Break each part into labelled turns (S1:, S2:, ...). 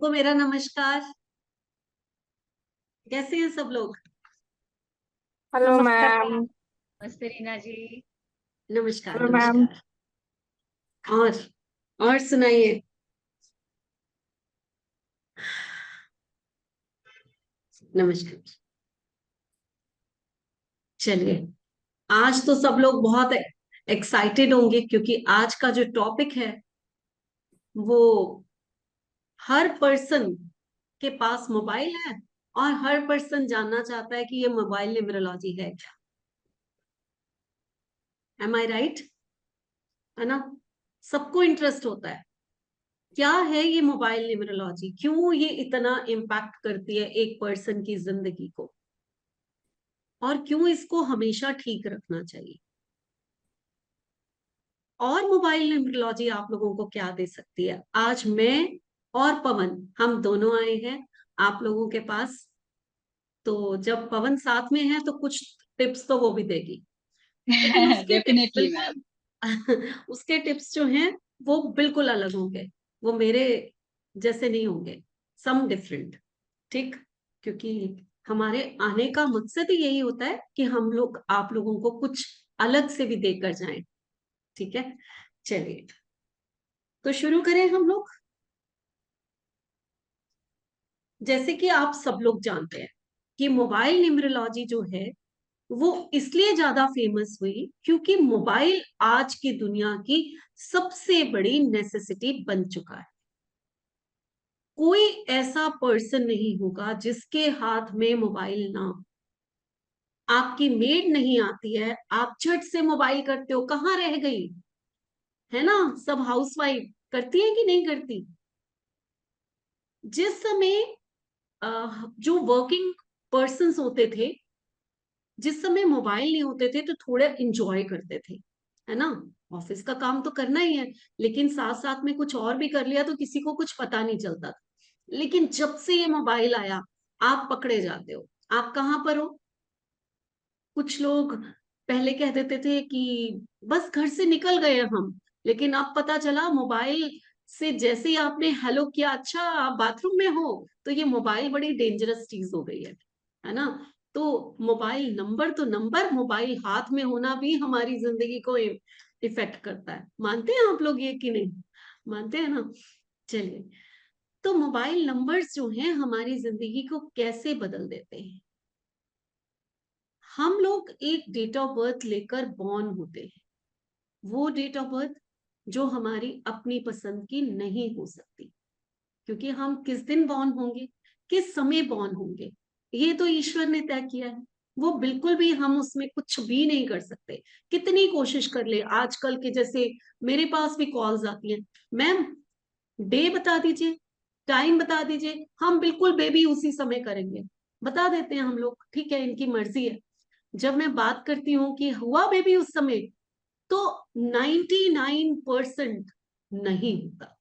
S1: सबको मेरा नमस्कार। कैसे हैं सब लोग?
S2: हेलो
S3: नमस्कार।
S2: मैम।
S3: नमस्ते रीना जी।
S1: नमस्कार
S2: हेलो मैम।
S1: नमस्कार। और और सुनाइए। नमस्कार। चलिए, आज तो सब लोग बहुत एक्साइटेड होंगे क्योंकि आज का जो टॉपिक है वो हर पर्सन के पास मोबाइल है और हर पर्सन जानना चाहता है कि ये मोबाइल न्यूमरोलॉजी है क्या। एम आई राइट? है ना? सबको इंटरेस्ट होता है, क्या है ये मोबाइल न्यूमरोलॉजी, क्यों ये इतना इम्पैक्ट करती है एक पर्सन की जिंदगी को, और क्यों इसको हमेशा ठीक रखना चाहिए, और मोबाइल न्यूमरोलॉजी आप लोगों को क्या दे सकती है। आज मैं और पवन हम दोनों आए हैं आप लोगों के पास। तो जब पवन साथ में है तो कुछ टिप्स तो वो भी देगी, लेकिन उसके टिप्स
S3: डेफिनेटली मैम।
S1: बिल्कुल उसके टिप्स जो हैं वो बिल्कुल अलग होंगे। वो मेरे जैसे नहीं होंगे, सम डिफरेंट। ठीक? क्योंकि हमारे आने का मकसद ही यही होता है कि हम लोग आप लोगों को कुछ अलग से भी देकर जाएं। ठीक है, चलिए तो शुरू करें हम लोग। जैसे कि आप सब लोग जानते हैं कि मोबाइल न्यूमरोलॉजी जो है वो इसलिए ज्यादा फेमस हुई क्योंकि मोबाइल आज की दुनिया की सबसे बड़ी नेसेसिटी बन चुका है। कोई ऐसा पर्सन नहीं होगा जिसके हाथ में मोबाइल ना हो। आपकी मेड नहीं आती है, आप झट से मोबाइल करते हो, कहाँ रह गई, है ना? सब हाउसवाइफ करती है कि नहीं करती? जिस समय जो वर्किंग पर्सन्स होते थे, जिस समय मोबाइल नहीं होते थे तो थोड़ा इंजॉय करते थे, है ना? ऑफिस का काम तो करना ही है, लेकिन साथ साथ में कुछ और भी कर लिया तो किसी को कुछ पता नहीं चलता था। लेकिन जब से ये मोबाइल आया, आप पकड़े जाते हो, आप कहाँ पर हो। कुछ लोग पहले कह देते थे कि बस घर से निकल गए हम, लेकिन अब पता चला मोबाइल से जैसे ही आपने हेलो किया, अच्छा आप बाथरूम में हो, तो ये मोबाइल बड़ी डेंजरस चीज हो गई है ना? तो मोबाइल नंबर तो नंबर, मोबाइल हाथ में होना भी हमारी जिंदगी को इफेक्ट करता है। मानते हैं आप लोग ये कि नहीं? मानते हैं ना? चलिए, तो मोबाइल नंबर्स जो हैं हमारी जिंदगी को कैसे बदल देते हैं। हम लोग एक डेट ऑफ बर्थ लेकर बॉर्न होते हैं, वो डेट ऑफ बर्थ जो हमारी अपनी पसंद की नहीं हो सकती, क्योंकि हम किस दिन बॉर्न होंगे, किस समय बॉर्न होंगे, ये तो ईश्वर ने तय किया है। वो बिल्कुल भी हम उसमें कुछ भी नहीं कर सकते, कितनी कोशिश कर ले। आजकल के जैसे मेरे पास भी कॉल्स आती हैं, मैम डे बता दीजिए, टाइम बता दीजिए, हम बिल्कुल बेबी उसी समय करेंगे। बता देते हैं हम लोग, ठीक है, इनकी मर्जी है। जब मैं बात करती हूँ कि हुआ बेबी उस समय, तो 99% नहीं होता।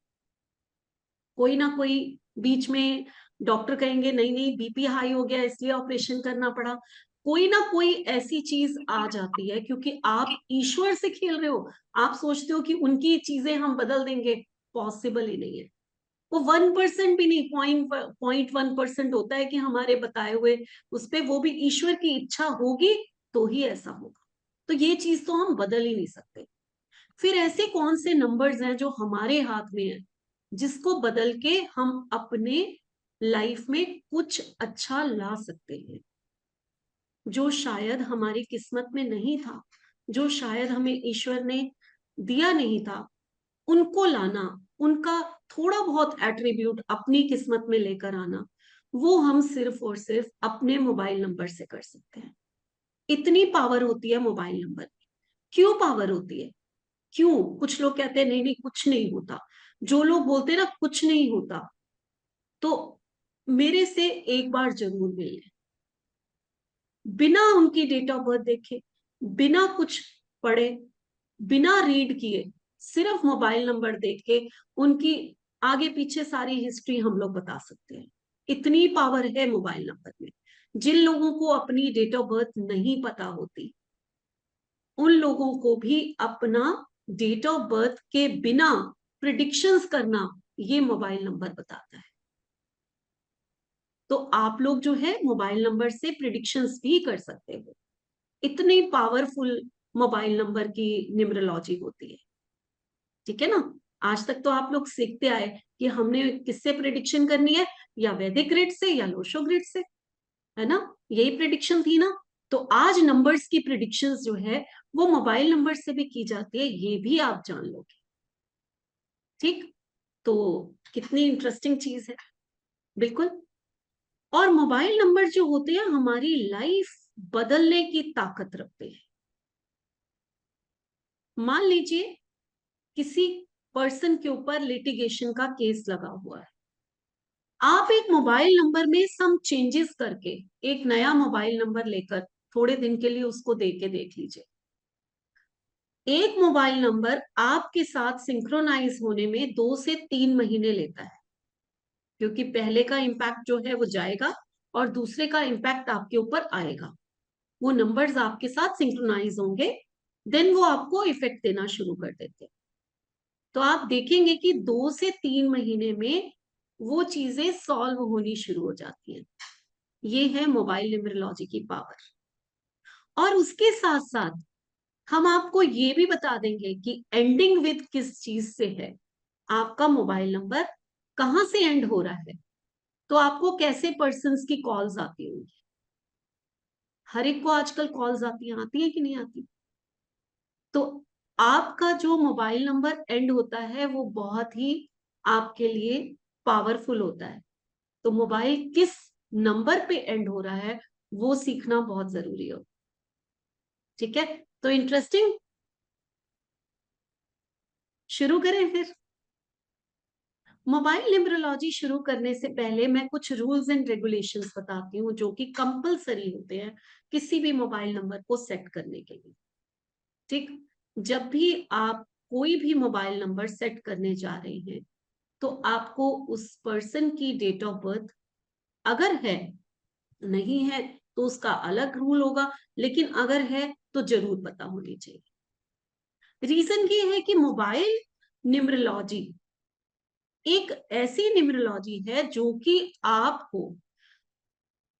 S1: कोई ना कोई बीच में डॉक्टर कहेंगे नहीं नहीं बीपी हाई हो गया इसलिए ऑपरेशन करना पड़ा। कोई ना कोई ऐसी चीज आ जाती है, क्योंकि आप ईश्वर से खेल रहे हो। आप सोचते हो कि उनकी चीजें हम बदल देंगे, पॉसिबल ही नहीं है। वो 1% भी नहीं, 0.1% होता है कि हमारे बताए हुए उस पे, वो भी ईश्वर की इच्छा होगी तो ही ऐसा होगा। तो ये चीज तो हम बदल ही नहीं सकते। फिर ऐसे कौन से नंबर्स हैं जो हमारे हाथ में है, जिसको बदल के हम अपने लाइफ में कुछ अच्छा ला सकते हैं, जो शायद हमारी किस्मत में नहीं था, जो शायद हमें ईश्वर ने दिया नहीं था, उनको लाना, उनका थोड़ा बहुत एट्रीब्यूट अपनी किस्मत में लेकर आना, वो हम सिर्फ और सिर्फ अपने मोबाइल नंबर से कर सकते हैं। इतनी पावर होती है मोबाइल नंबर में। क्यों पावर होती है? क्यों? कुछ लोग कहते हैं नहीं नहीं कुछ नहीं होता। जो लोग बोलते हैं ना कुछ नहीं होता, तो मेरे से एक बार जरूर मिले, बिना उनकी डेट ऑफ बर्थ देखे, बिना कुछ पढ़े, बिना रीड किए, सिर्फ मोबाइल नंबर देख के उनकी आगे पीछे सारी हिस्ट्री हम लोग बता सकते हैं। इतनी पावर है मोबाइल नंबर में। जिन लोगों को अपनी डेट ऑफ बर्थ नहीं पता होती, उन लोगों को भी अपना डेट ऑफ बर्थ के बिना प्रिडिक्शंस करना ये मोबाइल नंबर बताता है। तो आप लोग जो है मोबाइल नंबर से प्रिडिक्शंस भी कर सकते हो। इतनी पावरफुल मोबाइल नंबर की न्यूमरोलॉजी होती है, ठीक है ना। आज तक तो आप लोग सीखते आए कि हमने किससे प्रिडिक्शन करनी है, या वैदिक ग्रिड से या लोशो ग्रिड से, है ना, यही प्रिडिक्शन थी ना। तो आज नंबर्स की प्रिडिक्शंस जो है वो मोबाइल नंबर से भी की जाती है, ये भी आप जान लोगे, ठीक। तो कितनी इंटरेस्टिंग चीज है, बिल्कुल। और मोबाइल नंबर जो होते हैं हमारी लाइफ बदलने की ताकत रखते हैं। मान लीजिए किसी पर्सन के ऊपर लिटिगेशन का केस लगा हुआ है, आप एक मोबाइल नंबर में सम चेंजेस करके एक नया मोबाइल नंबर लेकर थोड़े दिन के लिए उसको दे के देख लीजिए। एक मोबाइल नंबर आपके साथ सिंक्रोनाइज होने में 2 से 3 महीने लेता है, क्योंकि पहले का इम्पैक्ट जो है वो जाएगा और दूसरे का इम्पैक्ट आपके ऊपर आएगा। वो नंबर्स आपके साथ सिंक्रोनाइज होंगे, देन वो आपको इफेक्ट देना शुरू कर देते हैं। तो आप देखेंगे कि 2 से 3 महीने में वो चीजें सॉल्व होनी शुरू हो जाती हैं। ये है मोबाइल न्यूमरोलॉजी की पावर। और उसके साथ साथ हम आपको ये भी बता देंगे कि एंडिंग विद किस चीज से है, आपका मोबाइल नंबर कहां से एंड हो रहा है, तो आपको कैसे पर्सन्स की कॉल्स आती होंगी। हर एक को आजकल कॉल्स आती है कि नहीं आती। तो आपका जो मोबाइल नंबर एंड होता है वो बहुत ही आपके लिए पावरफुल होता है। तो मोबाइल किस नंबर पे एंड हो रहा है वो सीखना बहुत जरूरी हो, ठीक है। तो इंटरेस्टिंग, शुरू करें फिर। मोबाइल न्यूमरोलॉजी शुरू करने से पहले मैं कुछ रूल्स एंड रेगुलेशंस बताती हूँ जो कि कंपलसरी होते हैं किसी भी मोबाइल नंबर को सेट करने के लिए, ठीक। जब भी आप कोई भी मोबाइल नंबर सेट करने जा रहे हैं तो आपको उस पर्सन की डेट ऑफ बर्थ, अगर है, नहीं है तो उसका अलग रूल होगा, लेकिन अगर है तो जरूर पता होनी चाहिए। रीजन ये है कि मोबाइल न्यूमरोलॉजी एक ऐसी न्यूमरोलॉजी है जो कि आपको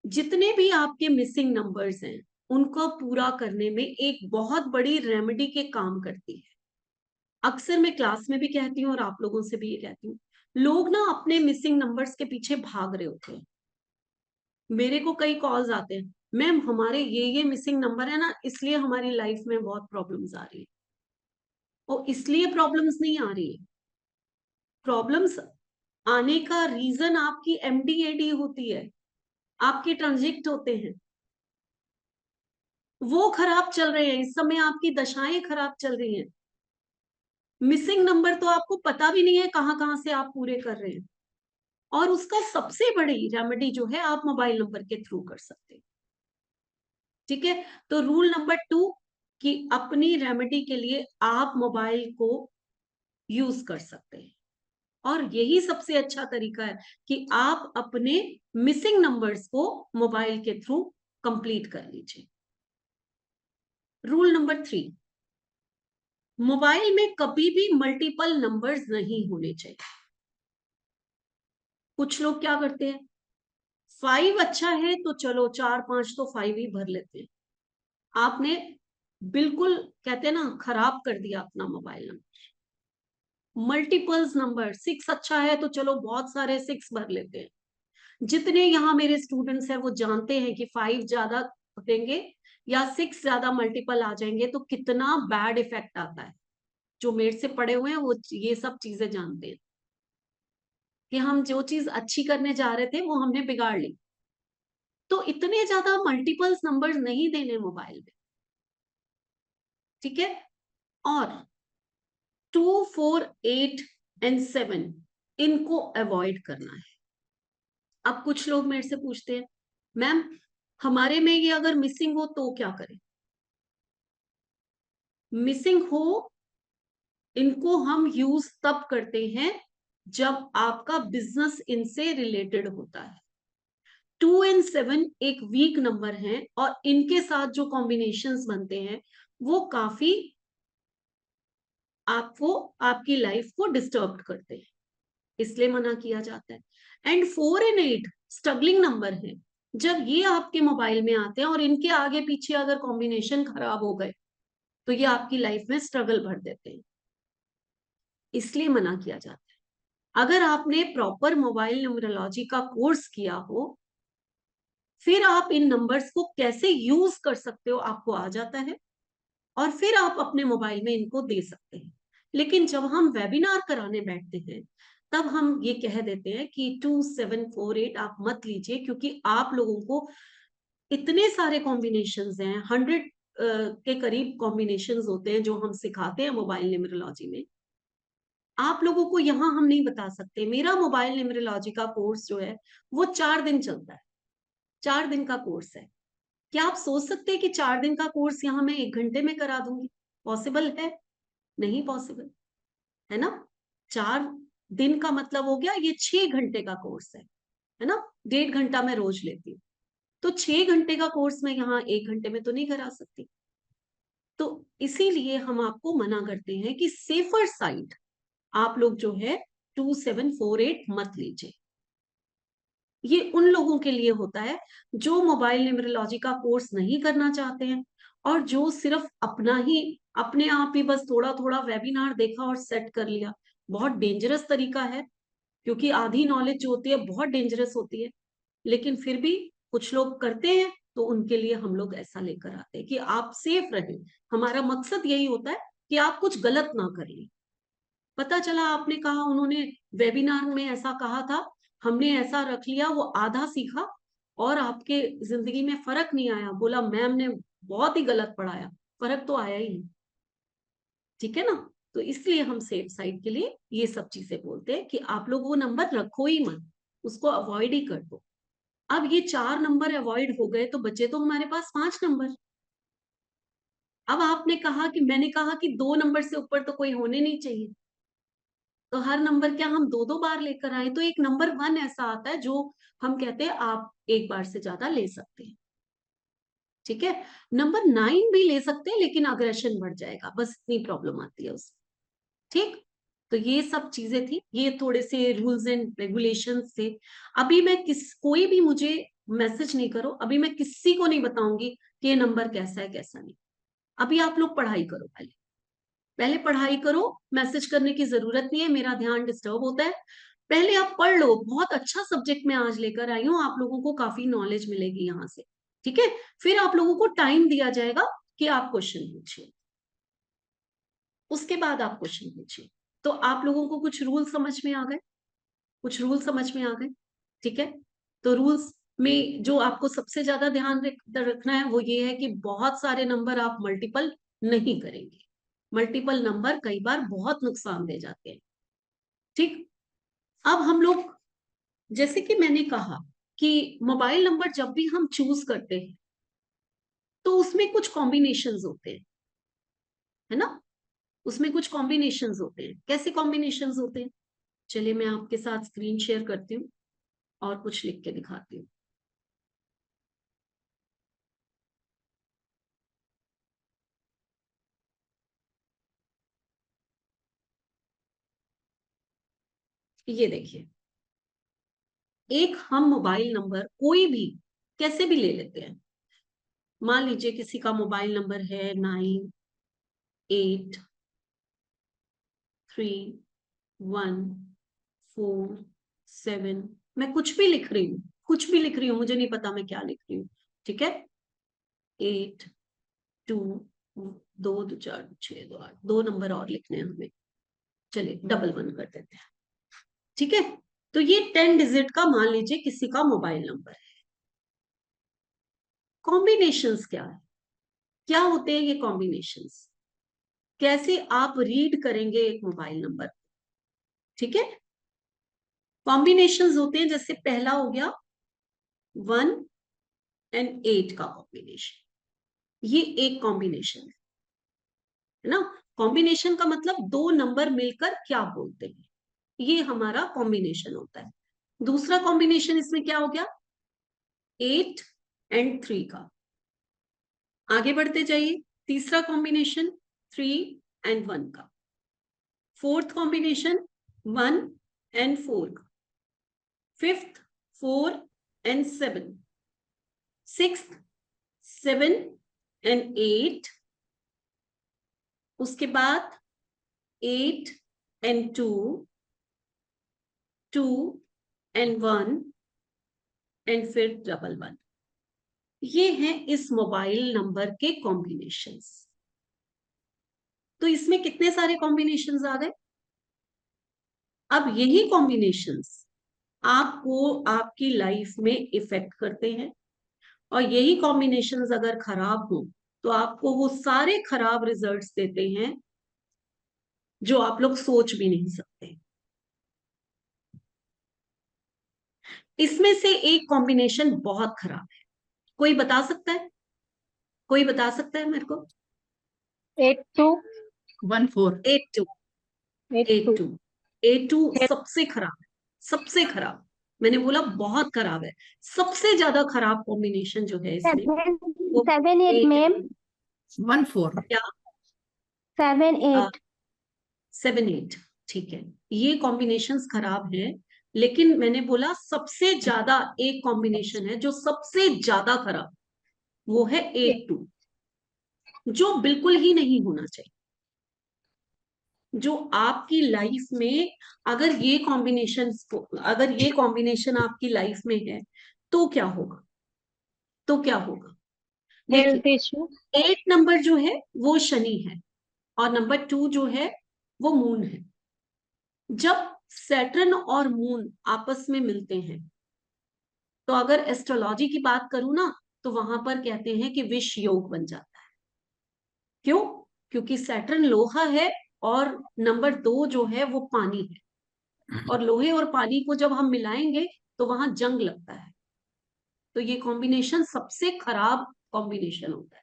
S1: जितने भी आपके मिसिंग नंबर्स हैं उनको पूरा करने में एक बहुत बड़ी रेमेडी के काम करती है। अक्सर मैं क्लास में भी कहती हूँ और आप लोगों से भी ये कहती हूँ, लोग ना अपने मिसिंग नंबर्स के पीछे भाग रहे होते हैं। मेरे को कई कॉल्स आते हैं, मैम हमारे ये मिसिंग नंबर है ना, इसलिए हमारी लाइफ में बहुत प्रॉब्लम्स आ रही है। और इसलिए प्रॉब्लम्स नहीं आ रही है, प्रॉब्लम्स आने का रीजन आपकी एमडीएडी होती है, आपके ट्रांजिट होते हैं, वो खराब चल रहे हैं। इस समय आपकी दशाएं खराब चल रही हैं। मिसिंग नंबर तो आपको पता भी नहीं है कहां कहां से आप पूरे कर रहे हैं, और उसका सबसे बड़ी रेमेडी जो है आप मोबाइल नंबर के थ्रू कर सकते हैं, ठीक है। तो रूल नंबर 2 कि अपनी रेमेडी के लिए आप मोबाइल को यूज कर सकते हैं, और यही सबसे अच्छा तरीका है कि आप अपने मिसिंग नंबर्स को मोबाइल के थ्रू कंप्लीट कर लीजिए। रूल नंबर 3, मोबाइल में कभी भी मल्टीपल नंबर्स नहीं होने चाहिए। कुछ लोग क्या करते हैं, 5 अच्छा है तो चलो 4 5 तो 5 ही भर लेते हैं। आपने बिल्कुल, कहते हैं ना, खराब कर दिया अपना मोबाइल नंबर। मल्टीपल्स नंबर, 6 अच्छा है तो चलो बहुत सारे 6 भर लेते हैं। जितने यहाँ मेरे स्टूडेंट्स हैं वो जानते हैं कि 5 ज्यादा देंगे या 6 ज्यादा मल्टीपल आ जाएंगे तो कितना बैड इफेक्ट आता है। जो मेरे से पढ़े हुए हैं वो ये सब चीजें जानते हैं कि हम जो चीज अच्छी करने जा रहे थे वो हमने बिगाड़ ली। तो इतने ज्यादा मल्टीपल्स नंबर्स नहीं देने मोबाइल में, ठीक है। और 2 4 8 एंड 7 इनको अवॉइड करना है। अब कुछ लोग मेरे से पूछते हैं, मैम हमारे में ये अगर मिसिंग हो तो क्या करें। मिसिंग हो, इनको हम यूज तब करते हैं जब आपका बिजनेस इनसे रिलेटेड होता है। 2 एंड 7 एक वीक नंबर है और इनके साथ जो कॉम्बिनेशंस बनते हैं वो काफी आपको, आपकी लाइफ को डिस्टर्ब करते हैं, इसलिए मना किया जाता है। एंड 4 एंड 8 स्ट्रगलिंग नंबर हैं। जब ये आपके मोबाइल में आते हैं और इनके आगे पीछे अगर कॉम्बिनेशन खराब हो गए तो ये आपकी लाइफ में स्ट्रगल भर देते हैं, इसलिए मना किया जाता है। अगर आपने प्रॉपर मोबाइल न्यूमरोलॉजी का कोर्स किया हो, फिर आप इन नंबर्स को कैसे यूज कर सकते हो आपको आ जाता है, और फिर आप अपने मोबाइल में इनको दे सकते हैं। लेकिन जब हम वेबिनार कराने बैठते हैं तब हम ये कह देते हैं कि 2748 आप मत लीजिए, क्योंकि आप लोगों को इतने सारे कॉम्बिनेशंस हैं, 100 के करीब कॉम्बिनेशंस होते हैं जो हम सिखाते हैं मोबाइल न्यूमरोलॉजी में। आप लोगों को यहाँ हम नहीं बता सकते। मेरा मोबाइल न्यूमरोलॉजी का कोर्स जो है वो 4 दिन चलता है, 4 दिन का कोर्स है। क्या आप सोच सकते हैं कि 4 दिन का कोर्स यहाँ मैं 1 घंटे में करा दूंगी? पॉसिबल है? नहीं पॉसिबल, है ना। 4 दिन का मतलब हो गया ये 6 घंटे का कोर्स है ना। 1.5 घंटा मैं रोज लेती हूँ, तो 6 घंटे का कोर्स मैं यहाँ 1 घंटे में तो नहीं करा सकती। तो इसीलिए हम आपको मना करते हैं कि सेफर साइड आप लोग जो है 2748 मत लीजिए। ये उन लोगों के लिए होता है जो मोबाइल न्यूमरोलॉजी का कोर्स नहीं करना चाहते हैं, और जो सिर्फ अपना ही अपने आप ही बस थोड़ा थोड़ा वेबिनार देखा और सेट कर लिया। बहुत डेंजरस तरीका है, क्योंकि आधी नॉलेज जो होती है बहुत डेंजरस होती है। लेकिन फिर भी कुछ लोग करते हैं, तो उनके लिए हम लोग ऐसा लेकर आते हैं कि आप सेफ रहें। हमारा मकसद यही होता है कि आप कुछ गलत ना कर लें। पता चला आपने कहा, उन्होंने वेबिनार में ऐसा कहा था, हमने ऐसा रख लिया, वो आधा सीखा और आपके जिंदगी में फर्क नहीं आया, बोला मैम ने बहुत ही गलत पढ़ाया, फर्क तो आया ही नहीं। ठीक है ना। तो इसलिए हम सेफ साइड के लिए ये सब चीजें बोलते हैं कि आप लोग वो नंबर रखो ही मत, उसको अवॉइड ही कर दो। अब ये 4 नंबर अवॉइड हो गए तो बचे तो हमारे पास 5 नंबर। अब आपने कहा कि मैंने कहा कि 2 नंबर से ऊपर तो कोई होने नहीं चाहिए, तो हर नंबर क्या हम दो दो बार लेकर आए? तो एक नंबर 1 ऐसा आता है जो हम कहते हैं आप एक बार से ज्यादा ले सकते हैं। ठीक है। नंबर 9 भी ले सकते हैं, लेकिन अग्रेशन बढ़ जाएगा, बस इतनी प्रॉब्लम आती है उसमें। ठीक। तो ये सब चीजें थी, ये थोड़े से रूल्स एंड रेगुलेशंस थे। अभी मैं कोई भी मुझे मैसेज नहीं करो, अभी मैं किसी को नहीं बताऊंगी कि ये नंबर कैसा है कैसा नहीं। अभी आप लोग पढ़ाई करो, पहले पहले पढ़ाई करो। मैसेज करने की जरूरत नहीं है, मेरा ध्यान डिस्टर्ब होता है। पहले आप पढ़ लो, बहुत अच्छा सब्जेक्ट मैं आज लेकर आई हूँ, आप लोगों को काफी नॉलेज मिलेगी यहाँ से। ठीक है। फिर आप लोगों को टाइम दिया जाएगा कि आप क्वेश्चन पूछिए, उसके बाद आप क्वेश्चन पूछिए। तो आप लोगों को कुछ रूल समझ में आ गए? कुछ रूल समझ में आ गए? ठीक है। तो रूल्स में जो आपको सबसे ज्यादा ध्यान रखना है वो ये है कि बहुत सारे नंबर आप मल्टीपल नहीं करेंगे। मल्टीपल नंबर कई बार बहुत नुकसान दे जाते हैं। ठीक। अब हम लोग, जैसे कि मैंने कहा कि मोबाइल नंबर जब भी हम चूज करते हैं तो उसमें कुछ कॉम्बिनेशंस होते हैं, है ना। उसमें कुछ कॉम्बिनेशंस होते हैं। कैसे कॉम्बिनेशंस होते हैं? चलिए मैं आपके साथ स्क्रीन शेयर करती हूँ और कुछ लिख के दिखाती हूँ। ये देखिए, एक हम मोबाइल नंबर कोई भी कैसे भी ले लेते हैं। मान लीजिए किसी का मोबाइल नंबर है 983147। मैं कुछ भी लिख रही हूँ, कुछ भी लिख रही हूँ, मुझे नहीं पता मैं क्या लिख रही हूँ। ठीक है। 82, 2 2 4 6 2 8, 2 नंबर और लिखने हैं हमें। चलिए डबल 1 कर देते हैं। ठीक है। तो ये 10 डिजिट का मान लीजिए किसी का मोबाइल नंबर है। कॉम्बिनेशंस क्या है, क्या होते हैं ये कॉम्बिनेशंस, कैसे आप रीड करेंगे एक मोबाइल नंबर? ठीक है। कॉम्बिनेशंस होते हैं, जैसे पहला हो गया 1 और 8 का कॉम्बिनेशन। ये एक कॉम्बिनेशन है ना। कॉम्बिनेशन का मतलब 2 नंबर मिलकर क्या बोलते हैं, ये हमारा कॉम्बिनेशन होता है। दूसरा कॉम्बिनेशन इसमें क्या हो गया? 8 और 3 का। आगे बढ़ते जाइए। तीसरा कॉम्बिनेशन 3 और 1 का। फोर्थ कॉम्बिनेशन 1 और 4 का। फिफ्थ 4 and 7, 6, 7 and 8, उसके बाद 8 and 2, 2 and 1 and फिर 11. ये हैं इस मोबाइल नंबर के कॉम्बिनेशंस। तो इसमें कितने सारे कॉम्बिनेशंस आ गए? अब यही कॉम्बिनेशंस आपको आपकी लाइफ में इफेक्ट करते हैं, और यही कॉम्बिनेशंस अगर खराब हो तो आपको वो सारे खराब रिजल्ट्स देते हैं जो आप लोग सोच भी नहीं सकते। इसमें से एक कॉम्बिनेशन बहुत खराब है, कोई बता सकता है? कोई बता सकता है मेरे को?
S2: 8214
S1: 82 82 82 सबसे खराब है, सबसे खराब। मैंने बोला बहुत खराब है। सबसे ज्यादा खराब कॉम्बिनेशन जो है इसमें वो
S3: 7 8 मैम
S2: 14
S1: क्या
S3: 7 8
S1: 7 8, ठीक है, ये कॉम्बिनेशंस खराब है। लेकिन मैंने बोला सबसे ज्यादा एक कॉम्बिनेशन है जो सबसे ज्यादा खराब, वो है 82, जो बिल्कुल ही नहीं होना चाहिए। जो आपकी लाइफ में अगर ये कॉम्बिनेशन आपकी लाइफ में है तो क्या होगा? तो क्या होगा?
S3: हेल्थ
S1: देखिए,
S3: इशू
S1: 8 नंबर जो है वो शनि है, और नंबर 2 जो है वो मून है। जब सैटर्न और मून आपस में मिलते हैं तो अगर एस्ट्रोलॉजी की बात करूं ना, तो वहां पर कहते हैं कि विष योग बन जाता है। क्यों? क्योंकि सैटर्न लोहा है और नंबर 2 जो है वो पानी है, और लोहे और पानी को जब हम मिलाएंगे तो वहां जंग लगता है। तो ये कॉम्बिनेशन सबसे खराब कॉम्बिनेशन होता है।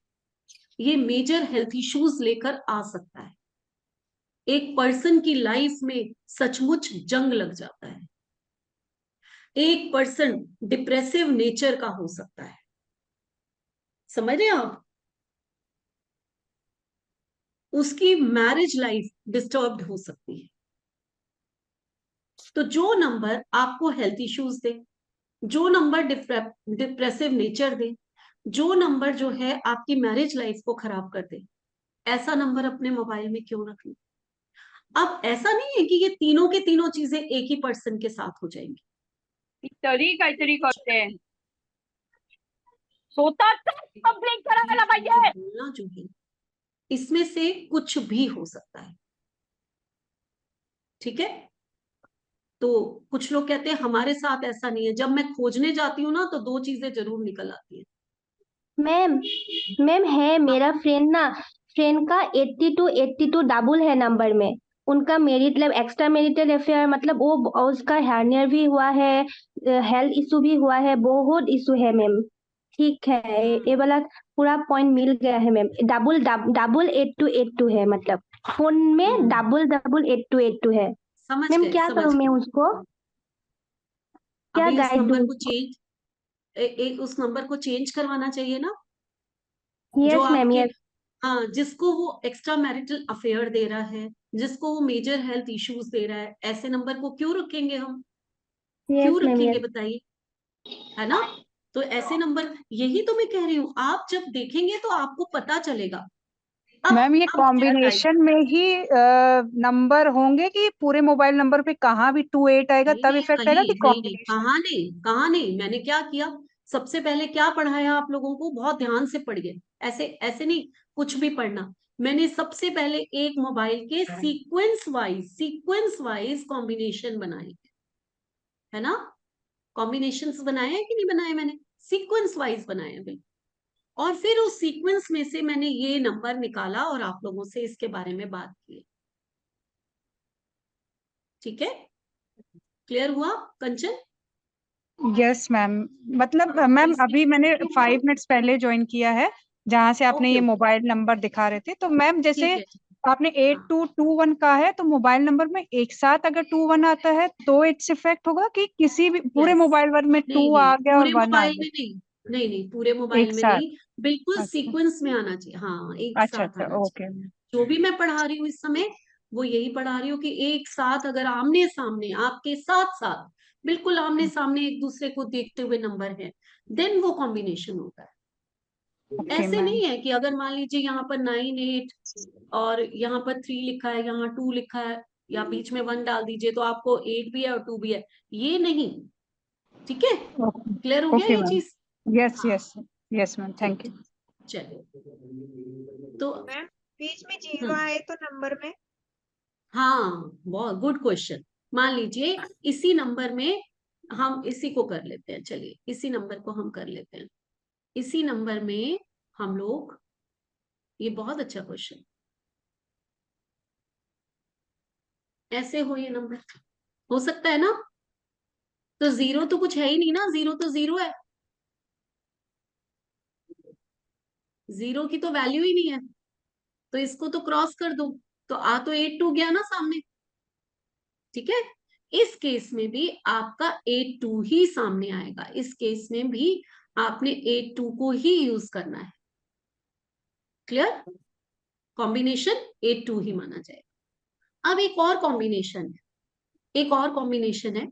S1: ये मेजर हेल्थ इश्यूज लेकर आ सकता है। एक पर्सन की लाइफ में सचमुच जंग लग जाता है। एक पर्सन डिप्रेसिव नेचर का हो सकता है। समझ रहे हैं आप? उसकी मैरिज लाइफ डिस्टर्ब्ड हो सकती है। तो जो नंबर आपको हेल्थ इश्यूज दे, जो नंबर डिप्रेसिव नेचर दे, जो नंबर जो है आपकी मैरिज लाइफ को खराब कर दे, ऐसा नंबर अपने मोबाइल में क्यों रखना? अब ऐसा नहीं है कि ये तीनों के तीनों चीजें एक ही पर्सन के साथ हो जाएंगी।
S2: तरी काहीतरी करते स्वतःच कंप्लेंट करायला पाहिजे।
S1: बोलना जो है इसमें से कुछ भी हो सकता है। ठीक है? तो कुछ लोग कहते हैं हमारे साथ ऐसा नहीं है। जब मैं खोजने जाती हूँ ना तो 2 चीजें जरूर निकल आती है।
S3: मैम मैम है मेरा फ्रेंड का 82 डबल है नंबर में। उनका मेरिट मतलब एक्स्ट्रा मैरिटल अफेयर मतलब वो उसका हार्नियर भी हुआ है, हेल्थ इशू भी हुआ है, बहुत इशू है मैम। ठीक है, ये वाला पूरा पॉइंट मिल गया है मैम। डबल 8282 है, मतलब फोन में डबल 8282 है।
S1: समझ
S3: मैम
S1: गए,
S3: क्या
S1: समझ
S3: करूँ मैं
S1: गए।
S3: उसको, क्या
S1: अभी उस
S3: गाइड
S1: नंबर
S3: दूँ?
S1: को उस नंबर को चेंज करवाना चाहिए ना, जो
S3: यस मैम,
S1: आपके,
S3: यस
S1: हाँ, जिसको वो एक्स्ट्रा मैरिटल अफेयर दे रहा है, जिसको वो मेजर हेल्थ इश्यूज दे रहा है, ऐसे नंबर को क्यों रखेंगे हम?
S3: यस
S1: क्यों
S3: मैम,
S1: रखेंगे
S3: यस
S1: बताइए? है ना? तो ऐसे नंबर, यही तो मैं कह रही हूँ, आप जब देखेंगे तो आपको पता चलेगा।
S4: मैम ये
S1: अब मेरा
S4: कॉम्बिनेशन में ही नंबर होंगे कि पूरे मोबाइल नंबर पे कहाँ भी 28 आएगा
S1: नहीं
S4: तब
S1: नहीं,
S4: इफेक्ट आएगा
S1: कहीं
S4: कि
S1: नहीं नहीं,
S4: कॉम्बिनेशन?
S1: कहाँ नहीं, कहाँ नहीं। मैंने क्या किया, सबसे पहले क्या पढ़ाया आप लोगों को, बहुत ध्यान से पढ़िए। ऐसे ऐसे नहीं कुछ भी पढ़ना। मैंने सबसे पहले एक मोबाइल के सीक्वेंस वाइज कॉम्बिनेशन बनाए, है ना? कॉम्बिनेशंस बनाए हैं कि नहीं बनाए? मैंने सीक्वेंस वाइज बनाए हैं बिल्कुल। और फिर उस सीक्वेंस में से मैंने ये नंबर निकाला और आप लोगों से इसके बारे में बात की। ठीक है? क्लियर हुआ कंचन?
S4: यस मैम, मतलब
S1: हाँ,
S4: मैम
S1: तो
S4: अभी मैंने
S1: इसमें
S4: 5 मिनट्स पहले ज्वाइन किया है, जहाँ से आपने
S1: ओके
S4: ये
S1: ओके,
S4: मोबाइल नंबर दिखा रहे थे। तो मैम जैसे
S1: ठीक है।
S4: आपने
S1: हाँ
S4: 8221 का है, तो मोबाइल नंबर में एक साथ अगर 21 आता है तो इट्स इफेक्ट होगा कि किसी भी पूरे
S1: यस,
S4: मोबाइल वन में
S1: नहीं
S4: 2
S1: नहीं,
S4: आ गया और
S1: पूरे
S4: 1 आ
S1: मोबाइल
S4: गया?
S1: में नहीं, नहीं नहीं, पूरे मोबाइल
S4: एक
S1: में
S4: साथ?
S1: नहीं, बिल्कुल
S4: अच्छा
S1: सीक्वेंस में आना चाहिए। हाँ, एक
S4: अच्छा
S1: साथ
S4: अच्छा,
S1: आना चाहिए।
S4: ओके।
S1: जो भी मैं पढ़ा रही हूँ इस समय वो यही पढ़ा रही हूँ कि एक साथ अगर आमने सामने आपके साथ साथ बिल्कुल आमने सामने एक दूसरे को देखते हुए नंबर है, देन वो कॉम्बिनेशन होता है।
S4: ओके
S1: ऐसे
S4: मैम।
S1: नहीं है कि अगर मान लीजिए यहाँ पर 9 8 और यहाँ पर 3 लिखा है, यहाँ 2 लिखा है, या बीच में 1 डाल दीजिए तो आपको 8 भी है और 2 भी है, ये नहीं। ठीक है, क्लियर हो गया
S4: ओके
S1: ये
S4: मैम।
S1: चीज?
S4: यस
S1: हाँ,
S4: yes yes ma'am, thank you.
S1: चलिए तो
S5: मैम बीच में जीरो आए तो नंबर में?
S1: हाँ, बहुत गुड क्वेश्चन। मान लीजिए इसी नंबर में हम इसी को कर लेते हैं, चलिए इसी नंबर को हम कर लेते हैं। इसी नंबर में हम लोग, ये बहुत अच्छा क्वेश्चन, ऐसे हो ये नंबर, हो सकता है ना? तो जीरो तो कुछ है ही नहीं ना, जीरो तो जीरो है, जीरो की तो वैल्यू ही नहीं है, तो इसको तो क्रॉस कर दो, तो आ तो 8 2 गया ना सामने। ठीक है, इस केस में भी आपका 8 2 ही सामने आएगा, इस केस में भी आपने 8 2 को ही यूज करना है। क्लियर? कॉम्बिनेशन 8 2 ही माना जाएगा। अब एक और कॉम्बिनेशन है, एक और कॉम्बिनेशन है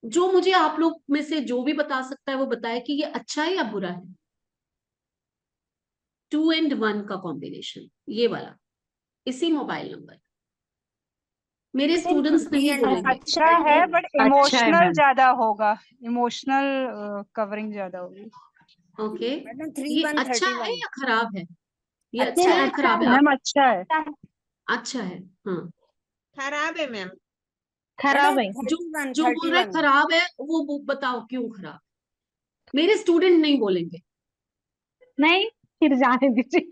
S1: जो मुझे आप लोग में से जो भी बता सकता है वो बताए कि ये अच्छा है या बुरा है। 2 and 1 का कॉम्बिनेशन, ये वाला, इसी मोबाइल नंबर। मेरे स्टूडेंट्स नहीं बोलेंगे।
S4: अच्छा है बट
S2: अच्छा है
S4: इमोशनल
S2: मैम।
S4: ज्यादा होगा, इमोशनल कवरिंग ज्यादा होगी।
S1: ओके,
S5: मैडम
S1: ये
S5: 3 1
S1: अच्छा है
S5: 31।
S1: या खराब है? ये अच्छा
S3: मैम
S1: है या
S3: अच्छा
S1: खराब है?
S3: है।
S1: आप,
S4: मैम अच्छा है।
S1: अच्छा है। हाँ,
S5: खराब है मैम।
S2: खराब
S5: मैडम
S2: है।
S1: जो
S5: 31
S1: जो बोल रहा है
S5: 31।
S1: खराब है वो बताओ क्यों खराब। मेरे स्टूडेंट नहीं बोलेंगे।
S2: नहीं, फिर जाने दीजिए।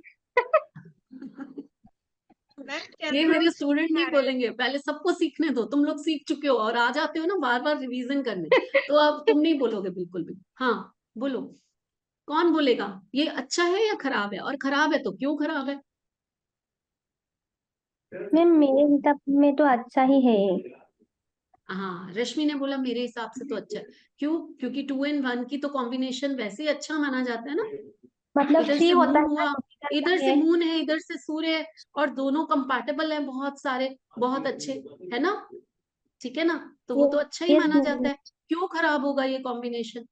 S5: मैम
S1: ये
S5: चंद्रमा
S1: मेरे स्टूडेंट
S5: आ
S1: नहीं
S5: रहा है।
S1: बोलेंगे, पहले सबको सीखने दो, तुम लोग सीख चुके हो और आ जाते हो ना बार बार रिवीजन करने, तो अब तुम नहीं बोलोगे बिल्कुल भी। हाँ, बोलो, कौन बोलेगा ये अच्छा है या खराब है, और खराब है तो क्यों खराब है?
S3: मैम मेरे हिसाब में तो अच्छा ही है।
S1: हाँ, रश्मि ने बोला मेरे हिसाब से तो अच्छा है। क्यों? क्योंकि 2 and 1 की तो कॉम्बिनेशन वैसे ही अच्छा माना जाता है ना।
S3: मतलब
S1: इधर
S3: थ्री
S1: से
S3: होता
S1: मून
S3: है ना,
S1: हुआ,
S3: तो निकलता
S1: इधर से
S3: है।
S1: मून है, इधर से सूर्य है, और दोनों कंपैटिबल है, बहुत सारे, बहुत अच्छे, है ना? ठीक है ना, तो वो तो अच्छा ही
S3: यस
S1: माना जाता
S3: मैम।
S1: है। क्यों खराब होगा ये कॉम्बिनेशन?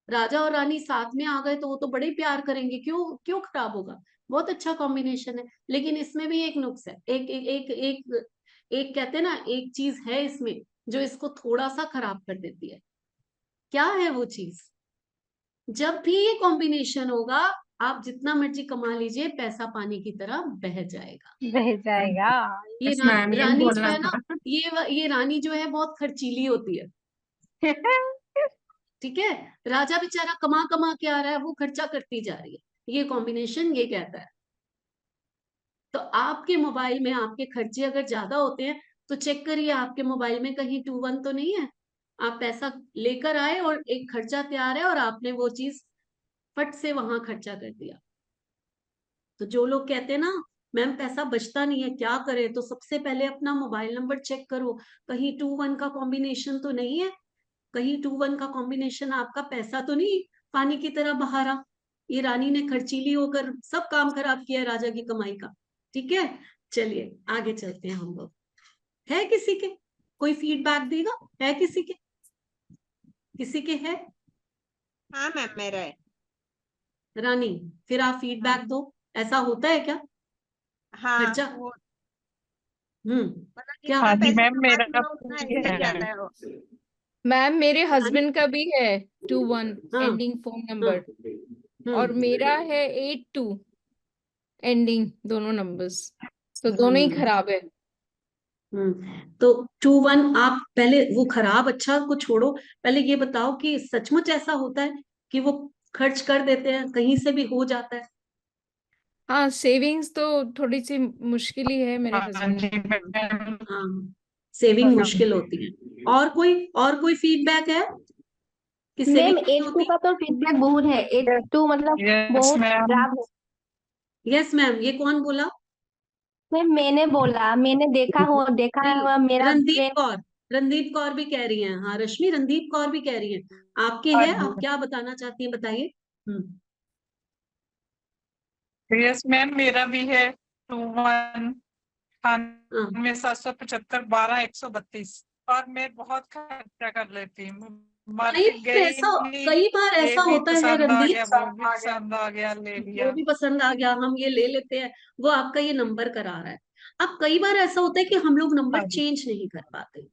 S1: राजा और रानी साथ में आ गए तो वो तो बड़े प्यार करेंगे, क्यों क्यों खराब होगा? बहुत अच्छा कॉम्बिनेशन है। लेकिन इसमें भी एक नुक्स है, एक एक एक एक, एक कहते हैं ना, एक चीज है इसमें जो इसको थोड़ा सा खराब कर देती है। क्या है वो चीज? जब भी ये कॉम्बिनेशन होगा, आप जितना मर्जी कमा लीजिए, पैसा पानी की तरह बह जाएगा।
S2: रह जाएगा।
S1: ये
S2: यस मैम, यही
S1: रानी जो
S2: बोलना
S1: है ना,
S2: था।
S1: ये रानी जो है बहुत खर्चीली होती है। ठीक है, राजा बेचारा कमा कमा के आ रहा है, वो खर्चा करती जा रही है, ये कॉम्बिनेशन ये कहता है। तो आपके मोबाइल में आपके खर्चे अगर ज्यादा होते हैं तो चेक करिए आपके मोबाइल में कहीं 2 1 तो नहीं है। आप पैसा लेकर आए और एक खर्चा तैयार है और आपने वो चीज फट से वहां खर्चा कर दिया। तो जो लोग कहते हैं ना मैम पैसा बचता नहीं है क्या करे, तो सबसे पहले अपना मोबाइल नंबर चेक करो, कहीं 2 1 का कॉम्बिनेशन तो नहीं है, कहीं 2 1 का कॉम्बिनेशन आपका पैसा तो नहीं पानी की तरह बहा रहा। ये रानी ने खर्चीली होकर सब काम खराब किया है राजा की कमाई का। ठीक है, चलिए आगे चलते हैं हम लोग। है किसी के कोई फीडबैक देगा? है किसी के? किसी के है?
S5: हाँ मैम मेरा है।
S1: रानी, फिर आप
S5: हाँ
S1: फीडबैक दो। ऐसा होता है क्या
S5: हाँ
S1: खर्चा?
S5: वो मतलब
S1: क्या?
S5: जितना
S2: हाँ जी
S5: पैसा
S2: मैम,
S5: कमा
S2: मेरा
S5: दूंगा उतना
S2: भी
S5: ऐसे ही
S2: है।
S5: जाता है वो।
S6: मैम मेरे
S1: रानी,
S6: हस्बैंड का भी है 2 1
S1: हाँ
S6: एंडिंग फोन
S1: हाँ,
S6: नंबर, और मेरा है 8 2 एंडिंग, दोनों नंबर्स, तो दोनों ही
S1: हम्म
S6: खराब है।
S1: तो 2 1 आप पहले वो खराब अच्छा को छोड़ो, पहले ये बताओ कि सचमुच ऐसा होता है कि वो खर्च कर देते हैं, कहीं से भी हो जाता है?
S6: हाँ, सेविंग्स तो थोड़ी सी मुश्किल ही है मेरे
S2: हाँ
S6: हस्बैंड।
S2: जी मैम।
S1: हाँ, सेविंग मुश्किल होती है। और कोई फीडबैक है कि
S3: मैम
S1: सेविंग नहीं
S3: 8 2
S1: होती?
S3: का तो फीडबैक बहुत है, 8 2 मतलब
S2: यस
S3: बहुत
S2: मैम।
S3: खराब है।
S1: यस मैम, ये कौन बोला?
S3: मैम मैंने बोला, मैंने देखा
S1: नहीं,
S3: है मेरा
S1: रणदीप
S3: फ्रेंड।
S1: कौर, रणदीप कौर भी कह रही हैं। हाँ रश्मि, रणदीप कौर भी कह रही हैं। आपके
S2: हाँ
S1: है, आप
S2: जी।
S1: क्या बताना चाहती हैं बताइए।
S2: यस मैम, मेरा भी है 2 1
S1: हाँ,
S2: 9775 12 132। और मैं बहुत खर्चा कर लेती हूँ,
S1: कई
S2: मार्केट
S1: बार
S2: गई
S1: ऐसा
S2: नहीं,
S1: कई बार
S2: ये
S1: ऐसा
S2: भी
S1: होता है
S2: पसंद आ
S1: रणदीप,
S2: गया, वो भी पसंद आ गया, ले
S1: वो
S2: लिया।
S1: भी पसंद आ गया, हम ये ले लेते हैं, वो आपका ये नंबर करा रहा है। अब कई बार ऐसा होता है कि हम लोग
S2: हाँ
S1: नंबर
S2: जी
S1: चेंज नहीं कर पाते,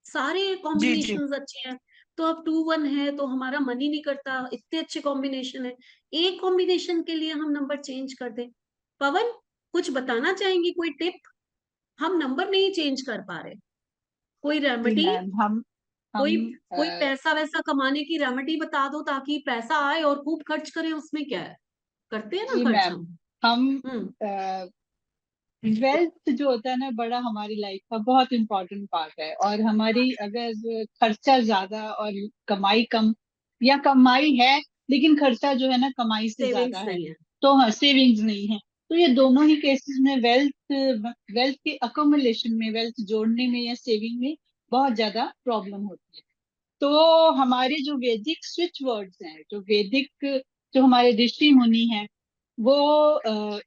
S1: सारे
S2: जी जी
S1: कॉम्बिनेशंस अच्छे हैं, तो अब 2-1 है तो हमारा मन ही नहीं करता, इतने अच्छे कॉम्बिनेशन है, एक कॉम्बिनेशन के लिए हम नंबर चेंज कर दें। पवन, कुछ बताना चाहेंगी, कोई टिप? हम नंबर नहीं चेंज कर पा रहे, कोई
S7: जी
S1: रेमेडी,
S7: मैम, हम
S1: कोई
S7: हम
S1: कोई पैसा वैसा कमाने की रेमेडी बता दो ताकि पैसा आए और खूब खर्च करें, उसमें क्या है, करते हैं ना
S7: जी
S1: खर्च
S7: मैम,
S1: हम।
S7: हम वेल्थ जो होता है ना, बड़ा हमारी लाइफ का बहुत इम्पोर्टेंट पार्ट है। और हमारी अगर खर्चा ज्यादा और कमाई कम, या कमाई है लेकिन खर्चा जो है ना कमाई से ज्यादा
S1: सेविंग्स
S7: है,
S1: नहीं है।
S7: तो हाँ सेविंग्स नहीं है, तो ये दोनों ही केसेस में वेल्थ के अकोमुलेशन में, वेल्थ जोड़ने में या सेविंग में बहुत ज्यादा प्रॉब्लम होती है। तो हमारे जो वैदिक स्विच वर्ड्स हैं, जो हमारे ऋषि मुनि हैं, वो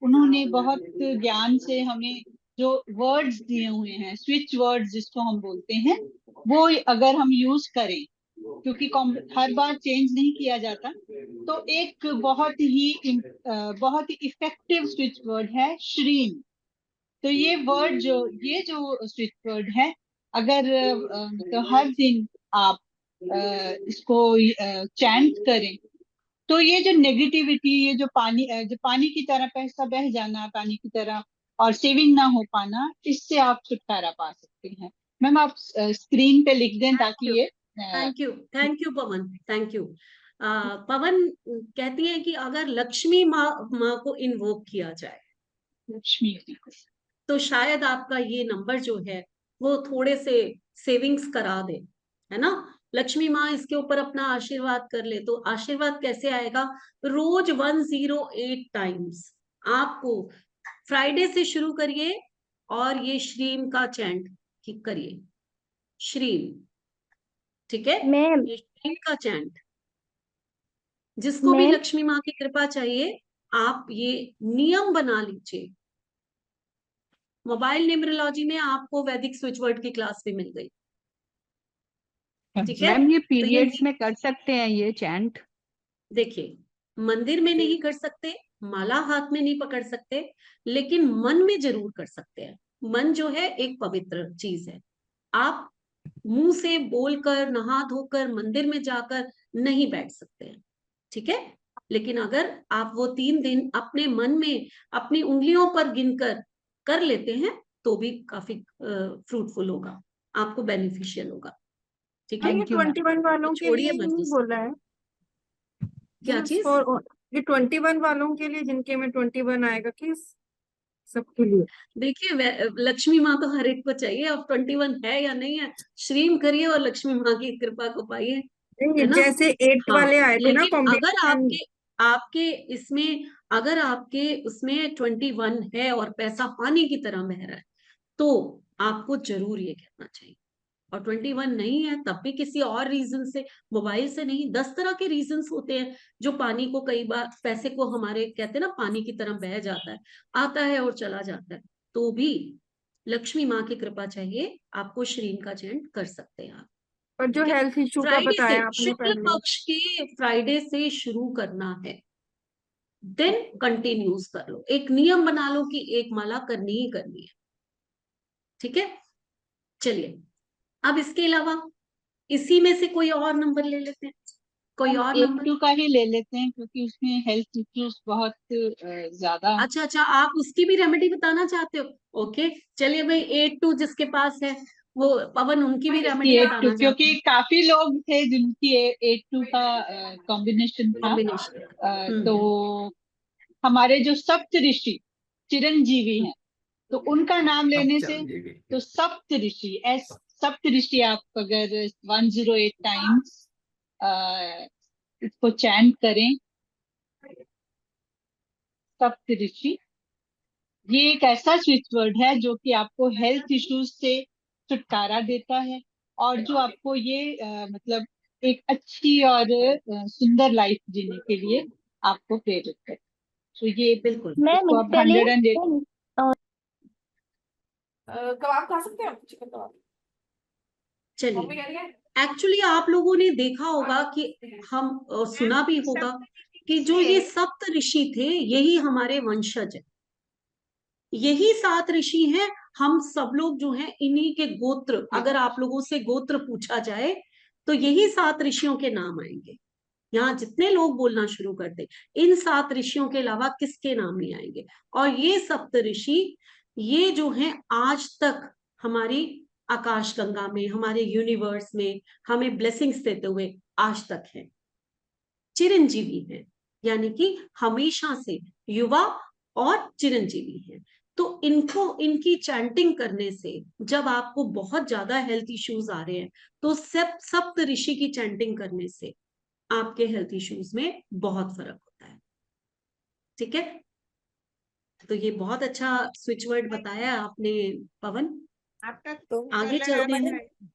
S7: उन्होंने बहुत ज्ञान से हमें जो वर्ड्स दिए हुए हैं, स्विच वर्ड्स जिसको हम बोलते हैं, वो अगर हम यूज करें, क्योंकि हर बार चेंज नहीं किया जाता, तो एक बहुत ही इफेक्टिव स्विच वर्ड है श्रीम। तो ये जो स्विच वर्ड है, अगर तो हर दिन आप इसको चैंट करें, तो ये जो नेगेटिविटी, ये जो पानी की तरह पैसा बह जाना, पानी की तरह, और सेविंग ना हो पाना, इससे आप छुटकारा पा सकते हैं। मैम आप स्क्रीन पे लिख दें ताकि ये
S1: thank you Pawan, thank you. Pawan कहती है कि अगर लक्ष्मी माँ माँ को इन्वोक किया जाए
S7: लक्ष्मी जी को।
S1: तो शायद आपका ये नंबर जो है वो थोड़े से सेविंग्स करा दे, है ना। लक्ष्मी माँ इसके ऊपर अपना आशीर्वाद कर ले, तो आशीर्वाद कैसे आएगा? रोज 108 टाइम्स आपको फ्राइडे से शुरू करिए और ये श्रीम का चैंट करिए, श्रीम, ठीक है,
S3: मैम
S1: ये श्रीम का चैंट। जिसको भी
S3: मैम
S1: लक्ष्मी माँ की कृपा चाहिए, आप ये नियम बना लीजिए। मोबाइल न्यूमरोलॉजी में आपको वैदिक स्विच वर्ड की क्लास भी मिल गई, ठीक है।
S8: मैम ये
S1: तो ये
S8: पीरियड्स में कर सकते हैं ये चैंट?
S1: देखिए, मंदिर में नहीं कर सकते, माला हाथ में नहीं पकड़ सकते, लेकिन मन में जरूर कर सकते हैं। मन जो है एक पवित्र चीज है, आप मुंह से बोलकर, नहा धोकर, मंदिर में जाकर नहीं बैठ सकते हैं, ठीक है। लेकिन अगर आप वो 3 दिन अपने मन में अपनी उंगलियों पर गिनकर कर लेते हैं तो भी काफी फ्रूटफुल होगा, आपको बेनिफिशियल होगा, ठीक है।
S6: ये
S8: थैंक यू मैम।
S6: 21 वालों के
S1: छोड़िए
S6: लिए
S1: मत
S6: नहीं
S1: उसको।
S6: बोला है,
S1: क्या
S6: दिस
S1: चीज?
S6: फॉर ये 21 वालों के लिए जिनके में 21 आएगा कि सबके लिए?
S1: देखिए, लक्ष्मी माँ तो हर एक को चाहिए, अब 21 है या नहीं है, श्रीम करिए और लक्ष्मी माँ की कृपा को पाइए,
S6: नहीं,
S1: है ना।
S6: जैसे 8
S1: हाँ,
S6: वाले आए थे ना
S1: लेकिन अगर
S6: कॉम्बिनेशन।
S1: आपके आपके इसमें, अगर आपके उसमें 21 है और पैसा पानी की तरह बह रहा है, तो आपको जरूर ये कहना चाहिए। और 21 नहीं है तब भी किसी और रीजन से, मोबाइल से नहीं, 10 तरह के रीजंस होते हैं जो पानी को, कई बार पैसे को हमारे कहते हैं ना पानी की तरह बह जाता है, आता है और चला जाता है, तो भी लक्ष्मी माँ की कृपा चाहिए, आपको श्रीम का चयन कर सकते हैं आप,
S6: और जो
S1: ठीक है।
S6: हेल्थ इशू का
S1: फ्राइडे से,
S6: बताया आपने
S1: शुक्ल
S6: पहले,
S1: पक्ष के फ्राइडे से शुरू करना है, देन कंटिन्यूज कर लो, एक नियम बना लो कि एक माला करनी ही करनी है, ठीक है। चलिए, अब इसके अलावा इसी में से कोई और नंबर ले लेते हैं, कोई
S7: हम
S1: और
S7: 82
S1: नंबर।
S7: का ही ले लेते हैं, क्योंकि उसमें हेल्थ इश्यूज बहुत ज्यादा।
S1: अच्छा अच्छा, आप उसकी भी रेमेडी बताना चाहते हो? ओके, चलिए भाई, 82 जिसके पास है वो पवन, उनकी भी रेमेडी
S7: 82,
S1: बताना चाहते
S7: क्योंकि
S1: हैं,
S7: काफी लोग थे जिनकी 82 का कॉम्बिनेशन था।
S1: कॉम्बिनेशन।
S7: तो हमारे जो सप्त ऋषि चिरंजीवी हैं, तो उनका नाम लेने से, तो सप्त ऋषि, सप्त ऋषि आप अगर 108 टाइम्स इसको चैंट करें, सप्त ऋषि, ये एक ऐसा स्विच वर्ड है जो कि आपको हेल्थ इश्यूज से छुटकारा देता है, और जो आपको ये मतलब एक अच्छी और सुंदर लाइफ जीने के लिए आपको प्रेरित करे। तो ये
S1: बिल्कुल।
S3: मैम
S7: इसको आप
S3: स्पेलिंग
S7: 108।
S3: 10
S6: कबाब खा सकते हैं आप, चिकन कबाब?
S1: चलिए, एक्चुअली आप लोगों ने देखा होगा कि हम सुना भी होगा कि जो ये सप्त ऋषि थे यही हमारे वंशज है, यही 7 ऋषि हैं। हम सब लोग जो हैं इन्हीं के गोत्र, अगर आप लोगों से गोत्र पूछा जाए तो यही 7 ऋषियों के नाम आएंगे। यहाँ जितने लोग बोलना शुरू कर दे, इन 7 ऋषियों के अलावा किसके नाम नहीं आएंगे। और ये सप्त ऋषि, ये जो हैं आज तक हमारी आकाश गंगा में, हमारे यूनिवर्स में हमें ब्लेसिंग्स देते हुए आज तक हैं, चिरंजीवी हैं, यानी कि हमेशा से युवा और चिरंजीवी हैं। तो इनको, इनकी चैंटिंग करने से जब आपको बहुत ज्यादा हेल्थ इश्यूज आ रहे हैं तो सप्त ऋषि की चैंटिंग करने से आपके हेल्थ इश्यूज में बहुत फर्क होता है। ठीक है, तो ये बहुत अच्छा स्विच वर्ड बताया आपने पवन।
S5: आपका
S9: तो
S1: आगे
S5: कलर
S1: चलते
S5: आपका
S1: हैं।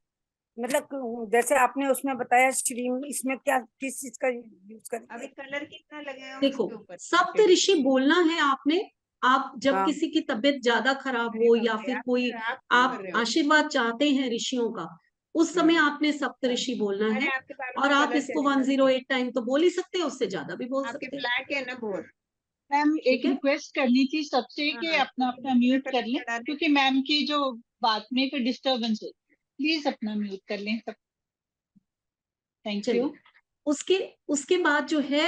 S9: मतलब जैसे आपने उसमें बताया स्ट्रीम, इसमें क्या किस चीज का यूज
S5: अभी
S9: करेंगे?
S5: कलर कितना लगेगा
S1: देखो,
S5: उसके ऊपर?
S1: सप्त ऋषि बोलना है आपने। आप जब
S9: हाँ।
S1: किसी की तबीयत ज्यादा खराब हो या फिर कोई
S5: आप क्यों कर
S1: आप
S5: रहे हो?
S1: आशीर्वाद चाहते हैं ऋषियों का, उस समय आपने सप्त ऋषि बोलना
S5: अरे
S1: है।
S5: आपके बालों
S1: और
S5: में
S1: आप
S5: कलर
S1: इसको
S5: चलेगा।
S1: 108 टाइम तो बोल ही सकते हैं, उससे ज्यादा भी बोल
S5: आपके
S1: सकते हैं।
S5: ब्लैक है ना बहुत।
S7: मैम एक
S1: ठीक है,
S7: रिक्वेस्ट करनी थी सबसे कि
S5: हाँ,
S7: अपना अपना म्यूट कर लें,
S5: चढ़ाने-
S7: क्योंकि मैम की जो बात में फिर डिस्टरबेंस होती है। प्लीज अपना म्यूट कर लें सब। Thank you.
S1: चलिए। उसके उसके बाद जो है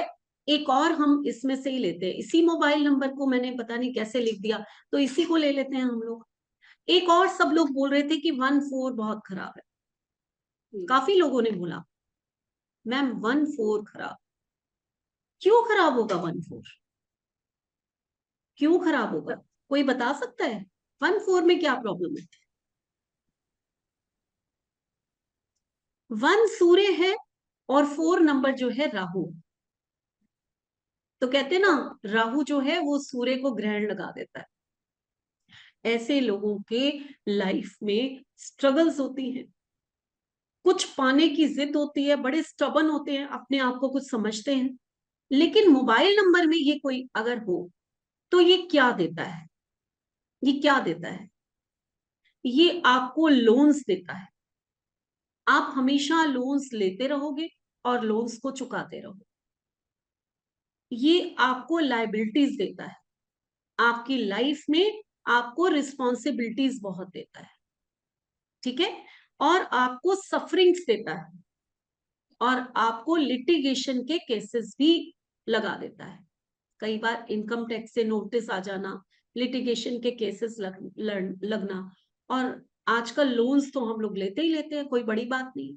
S1: एक और हम इसमें से ही लेते हैं, इसी मोबाइल नंबर को मैंने पता नहीं कैसे लिख दिया, तो इसी को ले लेते हैं हम लोग। एक और सब लोग बोल रहे थे कि 14 बहुत खराब है, काफी लोगों ने बोला मैम 14 खराब। क्यों खराब होगा 14? क्यों खराब होगा, कोई बता सकता है? 14 में क्या प्रॉब्लम है? 1 सूर्य है और 4 नंबर जो है राहु। तो कहते हैं ना, राहु जो है वो सूर्य को ग्रहण लगा देता है। ऐसे लोगों के लाइफ में स्ट्रगल्स होती हैं, कुछ पाने की जिद होती है, बड़े स्टबन होते हैं, अपने आप को कुछ समझते हैं। लेकिन मोबाइल नंबर में ये कोई अगर हो तो ये क्या देता है? ये क्या देता है? ये आपको लोन्स देता है। आप हमेशा लोन्स लेते रहोगे और लोन्स को चुकाते रहोगे। ये आपको लायबिलिटीज देता है, आपकी लाइफ में आपको रिस्पॉन्सिबिलिटीज बहुत देता है। ठीक है, और आपको सफरिंग्स देता है, और आपको लिटिगेशन के केसेस भी लगा देता है। कई बार इनकम टैक्स से नोटिस आ जाना, लिटिगेशन के केसेस लगना, और आजकल लोन्स तो हम लोग लेते ही लेते हैं, कोई बड़ी बात नहीं।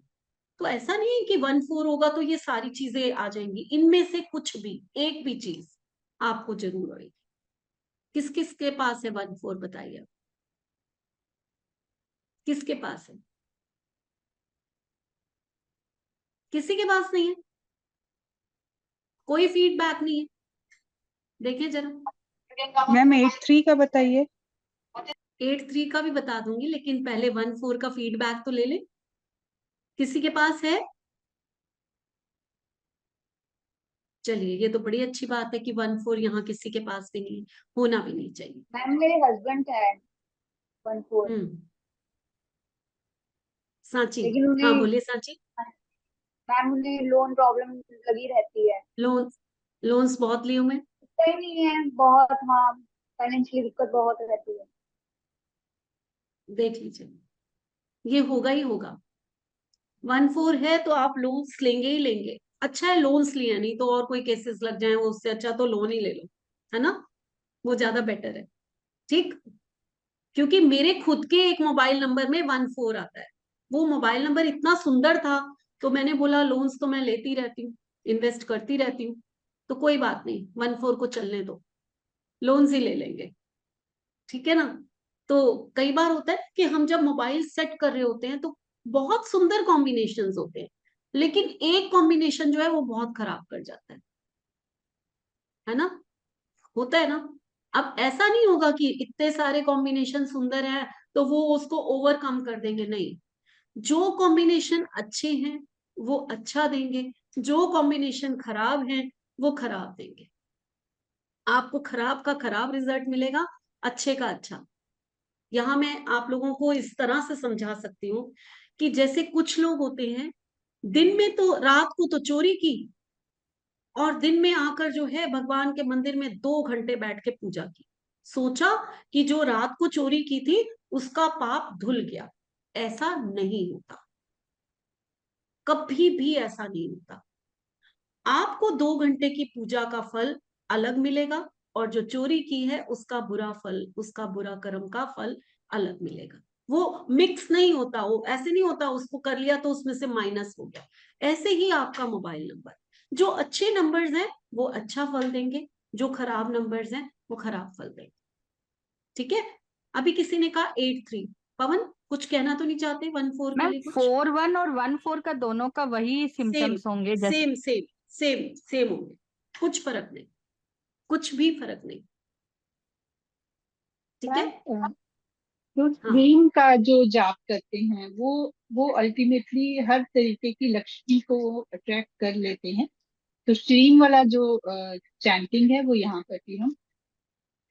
S1: तो ऐसा नहीं है कि 14 होगा तो ये सारी चीजें आ जाएंगी, इनमें से कुछ भी एक भी चीज आपको जरूर आएगी। किस किस के पास है 14? बताइए, किसके पास है? किसी के पास नहीं है, कोई फीडबैक नहीं है। देखिए जरा,
S4: मैम 8-3 का बताइए।
S1: 8-3 का भी बता दूंगी, लेकिन पहले 14 का फीडबैक तो ले ले। किसी के पास है? चलिए, ये तो बड़ी अच्छी बात है कि 14 यहाँ किसी के पास भी नहीं है, होना भी नहीं चाहिए।
S9: मैम मेरे हस्बैंड का है 14,
S1: सांची,
S9: लेकिन
S1: हाँ
S9: उन्हें
S1: बोलिए सांची।
S9: मैम उन्हें लोन प्रॉब्लम लगी रहती है।
S1: लोन्स बहुत लिए हुए?
S9: सही नहीं है बहुत, हाँ फाइनेंशियली दिक्कत बहुत रहती है।
S1: देख लीजिए, ये होगा ही होगा। 14 है तो आप लोन्स लेंगे ही लेंगे। अच्छा है लोन्स लिए, नहीं तो और कोई केसेस लग जाए, वो उससे अच्छा तो लोन ही ले लो, है ना, वो ज्यादा बेटर है। ठीक, क्योंकि मेरे खुद के एक मोबाइल नंबर में 14 आता है। वो मोबाइल नंबर इतना सुंदर था तो मैंने बोला लोन्स तो मैं लेती रहती हूँ, इन्वेस्ट करती रहती हूँ, तो कोई बात नहीं 14 को चलने दो, लोन्स ही ले लेंगे। ठीक है ना। तो कई बार होता है कि हम जब मोबाइल सेट कर रहे होते हैं तो बहुत सुंदर कॉम्बिनेशंस होते हैं, लेकिन एक कॉम्बिनेशन जो है वो बहुत खराब कर जाता है ना, होता है ना। अब ऐसा नहीं होगा कि इतने सारे कॉम्बिनेशन सुंदर हैं तो वो उसको ओवरकम कर देंगे, नहीं। जो कॉम्बिनेशन अच्छे हैं वो अच्छा देंगे, जो कॉम्बिनेशन खराब हैं वो खराब देंगे। आपको खराब का खराब रिजल्ट मिलेगा, अच्छे का अच्छा। यहाँ मैं आप लोगों को इस तरह से समझा सकती हूँ कि जैसे कुछ लोग होते हैं दिन में तो रात को तो चोरी की और दिन में आकर जो है भगवान के मंदिर में 2 घंटे बैठ के पूजा की, सोचा कि जो रात को चोरी की थी उसका पाप धुल गया। ऐसा नहीं होता, कभी भी ऐसा नहीं होता। आपको 2 घंटे की पूजा का फल अलग मिलेगा और जो चोरी की है उसका बुरा फल, उसका बुरा कर्म का फल अलग मिलेगा। वो मिक्स नहीं होता, वो ऐसे नहीं होता उसको कर लिया तो उसमें से माइनस हो गया। ऐसे ही आपका मोबाइल नंबर, जो अच्छे नंबर्स हैं वो अच्छा फल देंगे, जो खराब नंबर्स हैं वो खराब फल देंगे। ठीक है, अभी किसी ने कहा 83। पवन कुछ कहना तो नहीं चाहते 14 के
S8: मैम
S1: लिए? कुछ
S8: 4-1 और 1-4 का दोनों का वही
S1: सेम
S8: सिम्टम्स होंगे जैसे
S1: सेम सेम सेम सेम होंगे, कुछ फर्क नहीं, कुछ भी फर्क नहीं। ठीक है,
S7: मैम, जो
S1: हाँ
S7: स्क्रीन का जो जाप करते हैं वो अल्टीमेटली हर तरीके की लक्ष्मी को अट्रैक्ट कर लेते हैं। तो स्ट्रीम वाला जो चैंटिंग है वो यहाँ पर भी हम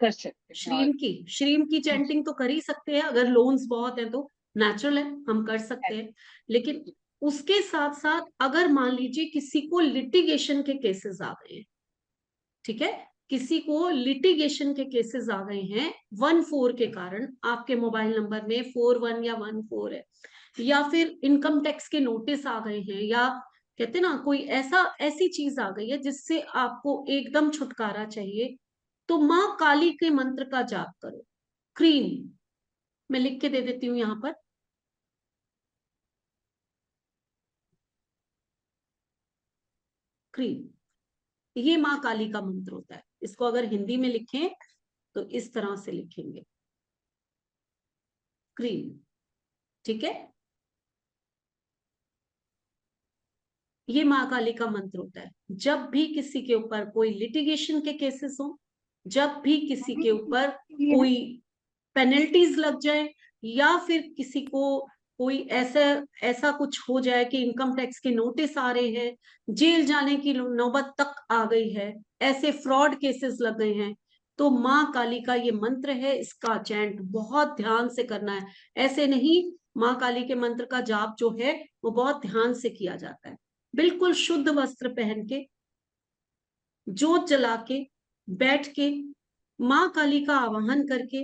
S7: कर सकते हैं। और
S1: श्रीम की चैंटिंग तो कर ही सकते हैं, अगर लोन्स बहुत है तो नेचुरल है, हम कर सकते हैं। लेकिन उसके साथ साथ अगर मान लीजिए किसी को लिटिगेशन के केसेस आ गए हैं, ठीक है, किसी को लिटिगेशन के केसेस आ गए हैं 14 के कारण, आपके मोबाइल नंबर में 41 या 14 है, या फिर इनकम टैक्स के नोटिस आ गए हैं, या कहते ना कोई ऐसी चीज आ गई है जिससे आपको एकदम छुटकारा चाहिए, तो माँ काली के मंत्र का जाप करो। क्रीम मैं लिख के दे देती हूँ यहाँ पर, क्रीम, ये माँ काली का मंत्र होता है। इसको अगर हिंदी में लिखें तो इस तरह से लिखेंगे, क्रीम। ठीक है, ये माँ काली का मंत्र होता है। जब भी किसी के ऊपर कोई लिटिगेशन के केसेस हो, जब भी किसी के ऊपर कोई पेनल्टीज लग जाए, या फिर किसी को कोई ऐसा ऐसा कुछ हो जाए कि इनकम टैक्स के नोटिस आ रहे हैं, जेल जाने की नौबत तक आ गई है, ऐसे फ्रॉड केसेस लग गए हैं, तो माँ काली का ये मंत्र है, इसका चैंट बहुत ध्यान से करना है। ऐसे नहीं, माँ काली के मंत्र का जाप जो है वो बहुत ध्यान से किया जाता है, बिल्कुल शुद्ध वस्त्र पहन के, जोत जला के, बैठ के, माँ काली का आवाहन करके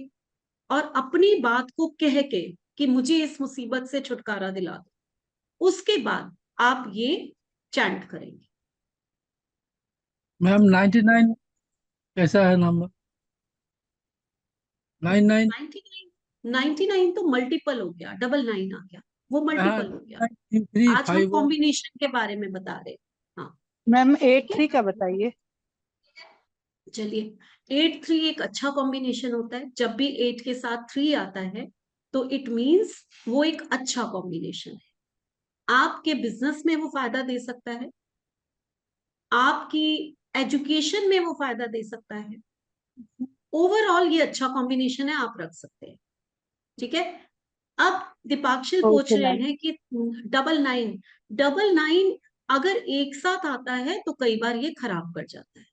S1: और अपनी बात को कह के कि मुझे इस मुसीबत से छुटकारा दिला दो, उसके बाद आप ये चैंट करेंगे।
S10: मैम 99 कैसा है नंबर? 99
S1: 99 तो मल्टीपल हो गया, 99 आ गया, वो मल्टीपल हो गया।
S10: 3
S1: आज हम
S10: 5
S1: कॉम्बिनेशन के बारे में बता रहे हैं। हाँ
S4: मैम
S1: ठीक है,
S4: 83 का बताइए।
S1: चलिए 8-3 एक अच्छा कॉम्बिनेशन होता है। जब भी 8 के साथ 3 आता है तो इट मीन्स वो एक अच्छा कॉम्बिनेशन है। आपके बिजनेस में वो फायदा दे सकता है, आपकी एजुकेशन में वो फायदा दे सकता है, ओवरऑल ये अच्छा कॉम्बिनेशन है, आप रख सकते हैं। ठीक है, अब दीपाक्षिल पूछ
S4: ओके
S1: रहे
S4: मैम।
S1: हैं कि 99 अगर एक साथ आता है तो कई बार ये खराब कर जाता है।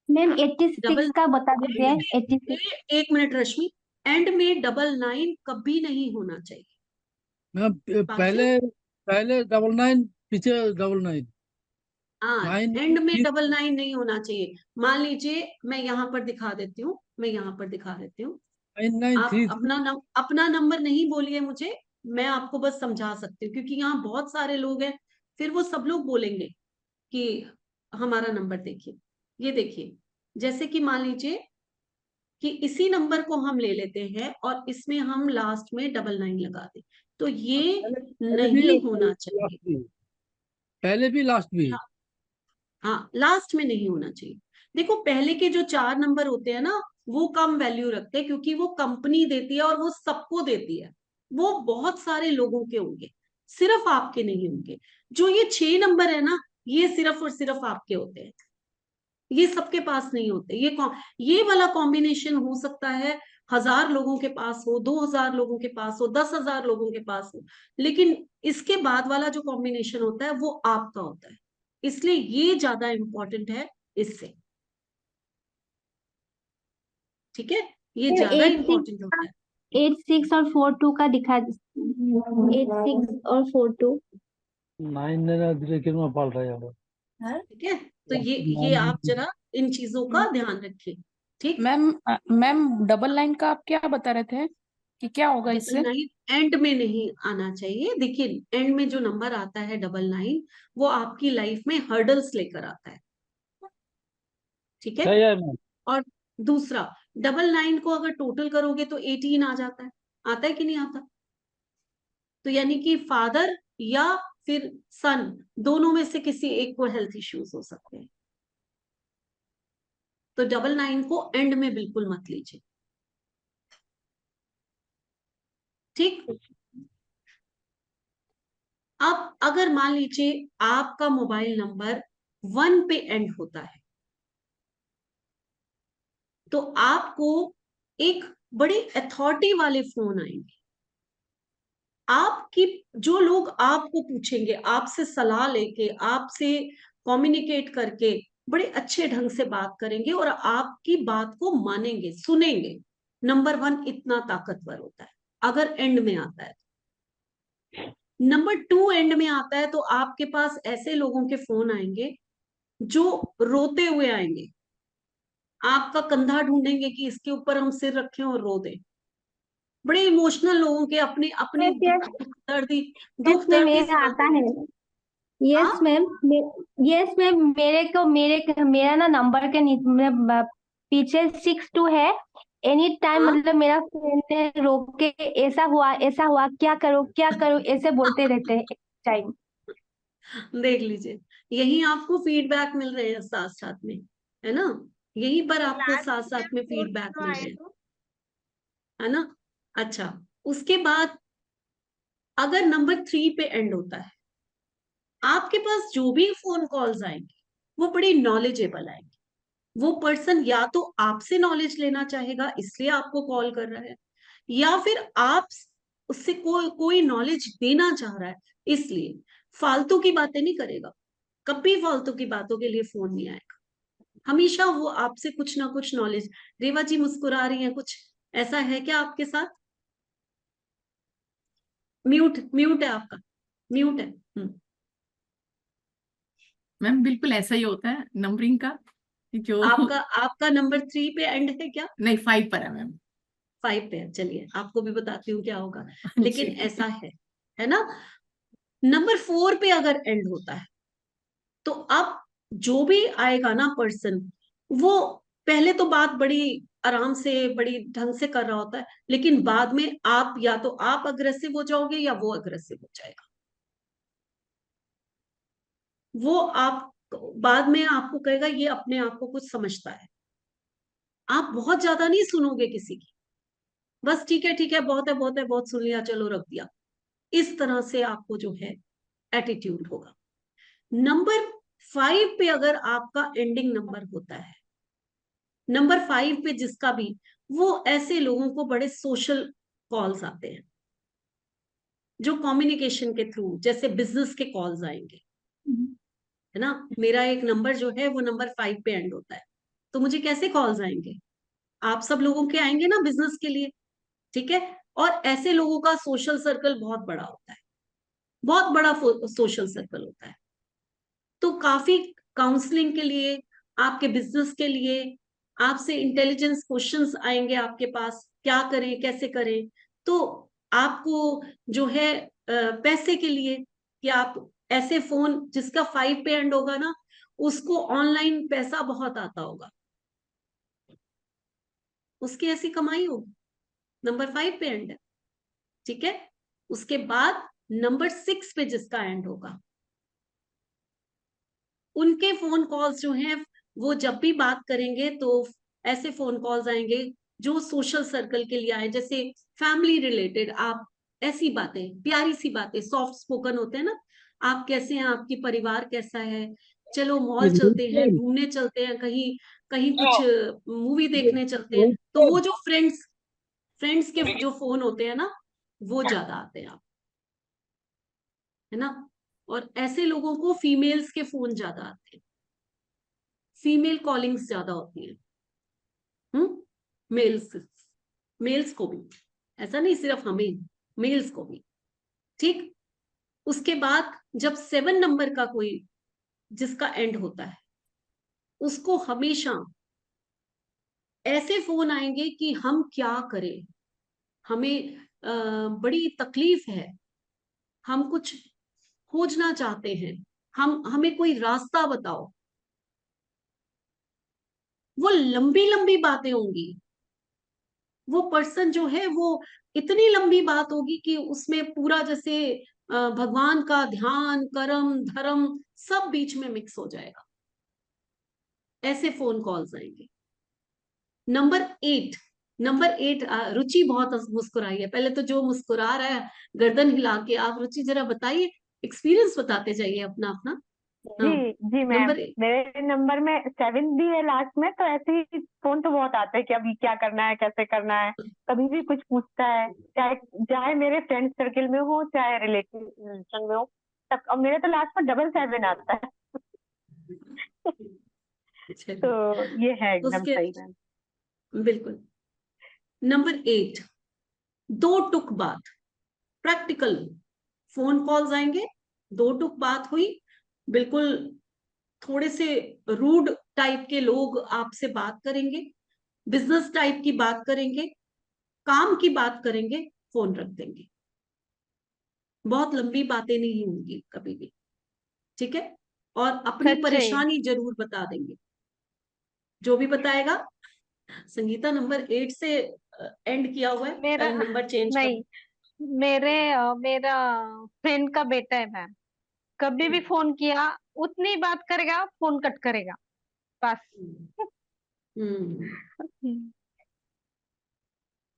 S3: मैम 86
S1: डबल
S3: का बता दीजिए। 86
S1: एक मिनट रश्मि, एंड में 99 कभी नहीं होना चाहिए।
S10: मैम
S1: दीपाक्षिल,
S10: पहले 99 पीछे 99
S1: हाँ,
S10: 9
S1: एंड में 99 नहीं होना चाहिए। मान लीजिए मैं यहाँ पर दिखा देती हूँ, मैं यहाँ पर दिखा देती हूँ,
S10: 99
S1: आप
S10: 3
S1: अपना नंबर नहीं बोलिए मुझे, मैं आपको बस समझा सकती हूँ, क्योंकि यहाँ बहुत सारे लोग हैं, फिर वो सब लोग बोलेंगे कि हमारा नंबर देखिए। ये देखिए, जैसे कि मान लीजिए कि इसी नंबर को हम ले लेते हैं और इसमें हम लास्ट में 99 लगा दें, तो ये
S10: पहले भी
S1: नहीं होना
S10: लास्ट
S1: चाहिए।
S10: भी, पहले भी लास्ट भी।
S1: हाँ, लास्ट में नहीं होना चाहिए। देखो पहले के जो 4 नंबर होते हैं ना, वो कम वैल्यू रखते हैं, क्योंकि वो कंपनी देती है और वो सबको देती है, वो बहुत सारे लोगों के होंगे, सिर्फ आपके नहीं होंगे। जो ये 6 नंबर है ना, ये सिर्फ और सिर्फ आपके होते हैं, ये सबके पास नहीं होते। ये वाला कॉम्बिनेशन हो सकता है 1000 लोगों के पास हो, 2000 लोगों के पास हो, 10,000 लोगों के पास हो, लेकिन इसके बाद वाला जो कॉम्बिनेशन होता है वो आपका होता है, इसलिए ये ज्यादा इंपॉर्टेंट है इससे। ठीक है, ये ज्यादा
S3: 86
S1: इंपॉर्टेंट होता है।
S3: 86 और 42 का दिखा 86 और 42
S10: 9 लेकिन मैं पढ़ रहा हूँ।
S1: ठीक है, तो ये आप जरा इन चीजों का ध्यान रखिए। ठीक,
S6: मैम डबल लाइन का आप क्या बता रहे थे कि क्या होगा इससे?
S1: डबल नाइन एंड में नहीं आना चाहिए। देखिए एंड में जो नंबर आता है डबल नाइन, वो आपकी लाइफ में हर्डल्स लेकर आता है। ठीक है,
S10: सही है मैम।
S1: और दूसरा, डबल नाइन को अगर टोटल करोगे तो 18 आ जाता है। आता है कि नहीं आता? तो यानी कि फादर या फिर सन, दोनों में से किसी एक को हेल्थ इश्यूज हो सकते हैं। तो डबल नाइन को एंड में बिल्कुल मत लीजिए। ठीक, अब अगर मान लीजिए आपका मोबाइल नंबर 1 पे एंड होता है, तो आपको एक बड़े अथॉरिटी वाले फोन आएंगे। आपकी जो लोग आपको पूछेंगे, आपसे सलाह लेके, आपसे कम्युनिकेट करके बड़े अच्छे ढंग से बात करेंगे और आपकी बात को मानेंगे, सुनेंगे। नंबर 1 इतना ताकतवर होता है अगर एंड में आता है। नंबर 2 एंड में आता है तो आपके पास ऐसे लोगों के फोन आएंगे जो रोते हुए आएंगे, आपका कंधा ढूंढेंगे कि इसके ऊपर हम सिर रखें और रो दें। बड़े इमोशनल लोगों के अपने अपने
S3: यस
S1: दुख दर्दी
S3: यस मैम, ये आता
S1: सुनाते
S3: है।
S1: हैं।
S3: यस
S1: हाँ?
S3: मैम, यस मैम, मेरा ना नंबर के पीछे 62 है। एनी टाइम
S1: हाँ?
S3: मतलब मेरा फ्रेंड ने रोक के ऐसा हुआ, क्या करो ऐसे बोलते रहते हैं टाइम।
S1: देख लीजिए, यही आपको फीडबैक मिल रहे हैं साथ साथ में, है ना? यहीं पर आपको
S5: लास्ट
S1: साथ
S5: में
S1: साथ में
S5: 4
S1: फीडबैक
S5: जीरो
S1: मिल
S5: आए
S1: रहे हैं,
S5: तो
S1: है ना? अच्छा, उसके बाद अगर नंबर 3 पे एंड होता है, आपके पास जो भी फोन कॉल्स आएंगे वो बड़ी नॉलेजेबल आएंगे। वो पर्सन या तो आपसे नॉलेज लेना चाहेगा इसलिए आपको कॉल कर रहा है, या फिर आप उससे कोई नॉलेज देना चाह रहा है इसलिए। फालतू की बातें नहीं करेगा, कभी फालतू की बातों के लिए फोन नहीं आएगा। हमेशा वो आपसे कुछ ना कुछ नॉलेज। रेवा जी मुस्कुरा रही हैं, कुछ ऐसा है क्या आपके साथ? म्यूट म्यूट है आपका, म्यूट है।
S11: मैम बिल्कुल ऐसा ही होता है नंबरिंग का जो
S1: आपका आपका नंबर 3 पे एंड है क्या?
S11: नहीं 5 पर है मैम।
S1: 5 पे है, चलिए आपको भी बताती हूँ क्या होगा, लेकिन
S11: जी।
S1: ऐसा है ना? नंबर 4 पे अगर एंड होता है तो अब जो भी आएगा ना पर्सन, वो पहले तो बात बड़ी आराम से बड़ी ढंग से कर रहा होता है, लेकिन बाद में आप या तो आप अग्रेसिव हो जाओगे या वो अग्रेसिव हो जाएगा। वो आप बाद में आपको कहेगा ये अपने आप को कुछ समझता है। आप बहुत ज्यादा नहीं सुनोगे किसी की, बस ठीक है बहुत है बहुत है, बहुत सुन लिया, चलो रख दिया। इस तरह से आपको जो है एटीट्यूड होगा। नंबर 5 पे अगर आपका एंडिंग नंबर होता है, नंबर 5 पे जिसका भी, वो ऐसे लोगों को बड़े सोशल कॉल्स आते हैं जो कम्युनिकेशन के थ्रू, जैसे बिजनेस के कॉल्स आएंगे, है ना? मेरा एक नंबर जो है वो नंबर 5 पे एंड होता है, तो मुझे कैसे कॉल्स आएंगे? आप सब लोगों के आएंगे ना बिजनेस के लिए, ठीक है? और ऐसे लोगों का सोशल सर्कल बहुत बड़ा होता है, बहुत बड़ा सोशल सर्कल होता है। तो काफी काउंसलिंग के लिए, आपके बिजनेस के लिए, आपसे इंटेलिजेंस क्वेश्चंस आएंगे आपके पास, क्या करें कैसे करें। तो आपको जो है पैसे के लिए, कि आप ऐसे फोन जिसका 5 पे एंड होगा ना, उसको ऑनलाइन पैसा बहुत आता होगा, उसकी ऐसी कमाई होगी। नंबर 5 पे एंड है, ठीक है? उसके बाद नंबर 6 पे जिसका एंड होगा, उनके फोन कॉल्स जो हैं वो जब भी बात करेंगे तो ऐसे फोन कॉल्स आएंगे जो सोशल सर्कल के लिए आए, जैसे फैमिली रिलेटेड। आप ऐसी बातें, प्यारी सी बातें, सॉफ्ट स्पोकन होते हैं ना, आप कैसे हैं, आपकी परिवार कैसा है, चलो मॉल चलते हैं, घूमने चलते हैं, कहीं कहीं कुछ मूवी देखने चलते हैं। तो वो जो फ्रेंड्स के जो फोन होते हैं ना, वो ज्यादा आते हैं आप, है ना? और ऐसे लोगों को फीमेल्स के फोन ज्यादा आते हैं, फीमेल कॉलिंग्स ज्यादा होती है। मेल्स मेल्स को भी, ऐसा नहीं सिर्फ हमें, मेल्स को भी। ठीक, उसके बाद जब 7 नंबर का कोई जिसका एंड होता है, उसको हमेशा ऐसे फोन आएंगे कि हम क्या करें, हमें बड़ी तकलीफ है, हम कुछ खोजना चाहते हैं, हमें कोई रास्ता बताओ। वो लंबी लंबी बातें होंगी, वो पर्सन जो है वो इतनी लंबी बात होगी कि उसमें पूरा जैसे भगवान का ध्यान, कर्म, धर्म सब बीच में मिक्स हो जाएगा। ऐसे फोन कॉल्स आएंगे। नंबर 8 रुचि बहुत मुस्कुराई है। पहले तो जो मुस्कुरा रहा है गर्दन हिला के, आप रुचि जरा बताइए, एक्सपीरियंस बताते जाइए अपना अपना। हाँ,
S12: जी मैम,
S1: नंबर
S12: मेरे नंबर में 7 भी है लास्ट में, तो ऐसे ही फोन तो बहुत आते हैं कि अभी क्या करना है, कैसे करना है, कभी भी कुछ पूछता है, चाहे चाहे मेरे फ्रेंड सर्कल में हो, चाहे रिलेशन में हो, तब। और मेरे तो लास्ट में 777 आता है। तो ये है एकदम
S1: उसके
S12: सही मैम।
S1: बिल्कुल। नंबर 8, 2 टुक बात, प्रैक्टिकल फोन कॉल्स आएंगे, 2 टुक बात हुई, बिल्कुल थोड़े से रूड टाइप के लोग आपसे बात करेंगे, बिजनेस टाइप की बात करेंगे, काम की बात करेंगे, फोन रख देंगे। बहुत लंबी बातें नहीं होंगी कभी भी, ठीक है। और अपनी
S12: सच्चे।
S1: परेशानी जरूर बता देंगे, जो भी बताएगा। संगीता नंबर 8 से एंड किया हुआ है,
S12: मेरा
S1: पहले नंबर चेंज
S12: नहीं, मेरा फ्रेंड का बेटा है मैम, कभी भी फोन किया उतनी बात करेगा, फोन कट करेगा बस।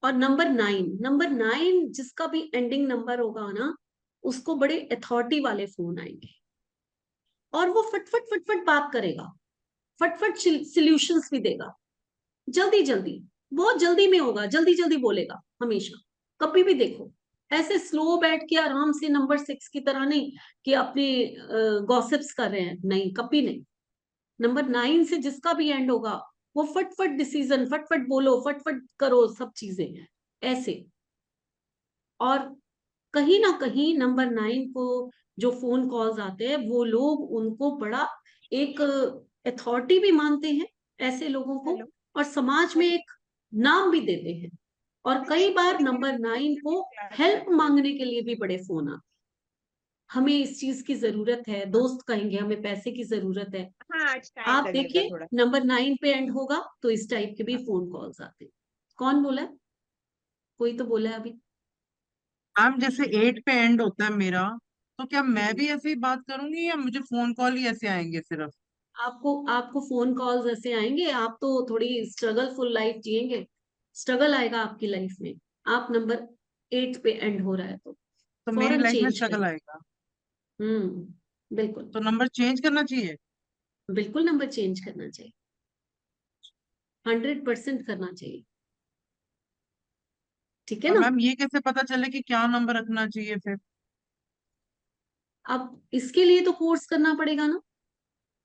S1: और नंबर 9 जिसका भी एंडिंग नंबर होगा ना, उसको बड़े अथॉरिटी वाले फोन आएंगे और वो फटफट फटफट बात करेगा, फटफट सॉल्यूशंस भी देगा, जल्दी जल्दी, बहुत जल्दी में होगा, जल्दी जल्दी बोलेगा हमेशा। कभी भी देखो, ऐसे स्लो बैठ के आराम से नंबर 6 की तरह नहीं कि अपने गॉसिप्स कर रहे हैं, नहीं, कभी नहीं। नंबर 9 से जिसका भी एंड होगा, वो फटफट डिसीजन, फटफट बोलो, फटफट करो, सब चीजें हैं ऐसे। और कहीं ना कहीं नंबर 9 को जो फोन कॉल्स आते हैं, वो लोग उनको बड़ा एक अथॉरिटी भी मानते हैं ऐसे लोगों को, और समाज में एक नाम भी देते हैं। और कई बार नंबर 9 को हेल्प मांगने के लिए भी बड़े फोन आते हैं, हमें इस चीज की जरूरत है, दोस्त कहेंगे हमें पैसे की जरूरत है।
S5: हाँ, आज टाइम
S1: आप
S5: लगेगा
S1: देखिए
S5: थोड़ा।
S1: नंबर 9 पे एंड होगा तो इस टाइप के भी फोन कॉल्स आते हैं। कौन बोला है? कोई तो बोला है अभी।
S2: मैम जैसे 8 पे एंड होता है मेरा, तो क्या मैं भी ऐसे ही बात करूंगी या मुझे फोन कॉल ही ऐसे आएंगे सिर्फ?
S1: आपको फोन कॉल्स ऐसे आएंगे, आप तो थोड़ी स्ट्रगलफुल लाइफ जिएंगे, स्ट्रगल आएगा आपकी लाइफ में। आप नंबर 8 पे एंड हो रहा है तो
S2: तो मेरी
S1: फौरन
S2: लाइफ में
S1: चेंज
S2: स्ट्रगल
S1: करें।
S2: आएगा?
S1: बिल्कुल
S2: तो नंबर चेंज करना चाहिए?
S1: बिल्कुल, नंबर चेंज करना चाहिए, 100% करना चाहिए, ठीक है
S2: और
S1: ना।
S2: मैम ये कैसे पता चले कि क्या नंबर रखना चाहिए फिर?
S1: अब इसके लिए तो कोर्स करना पड़ेगा ना,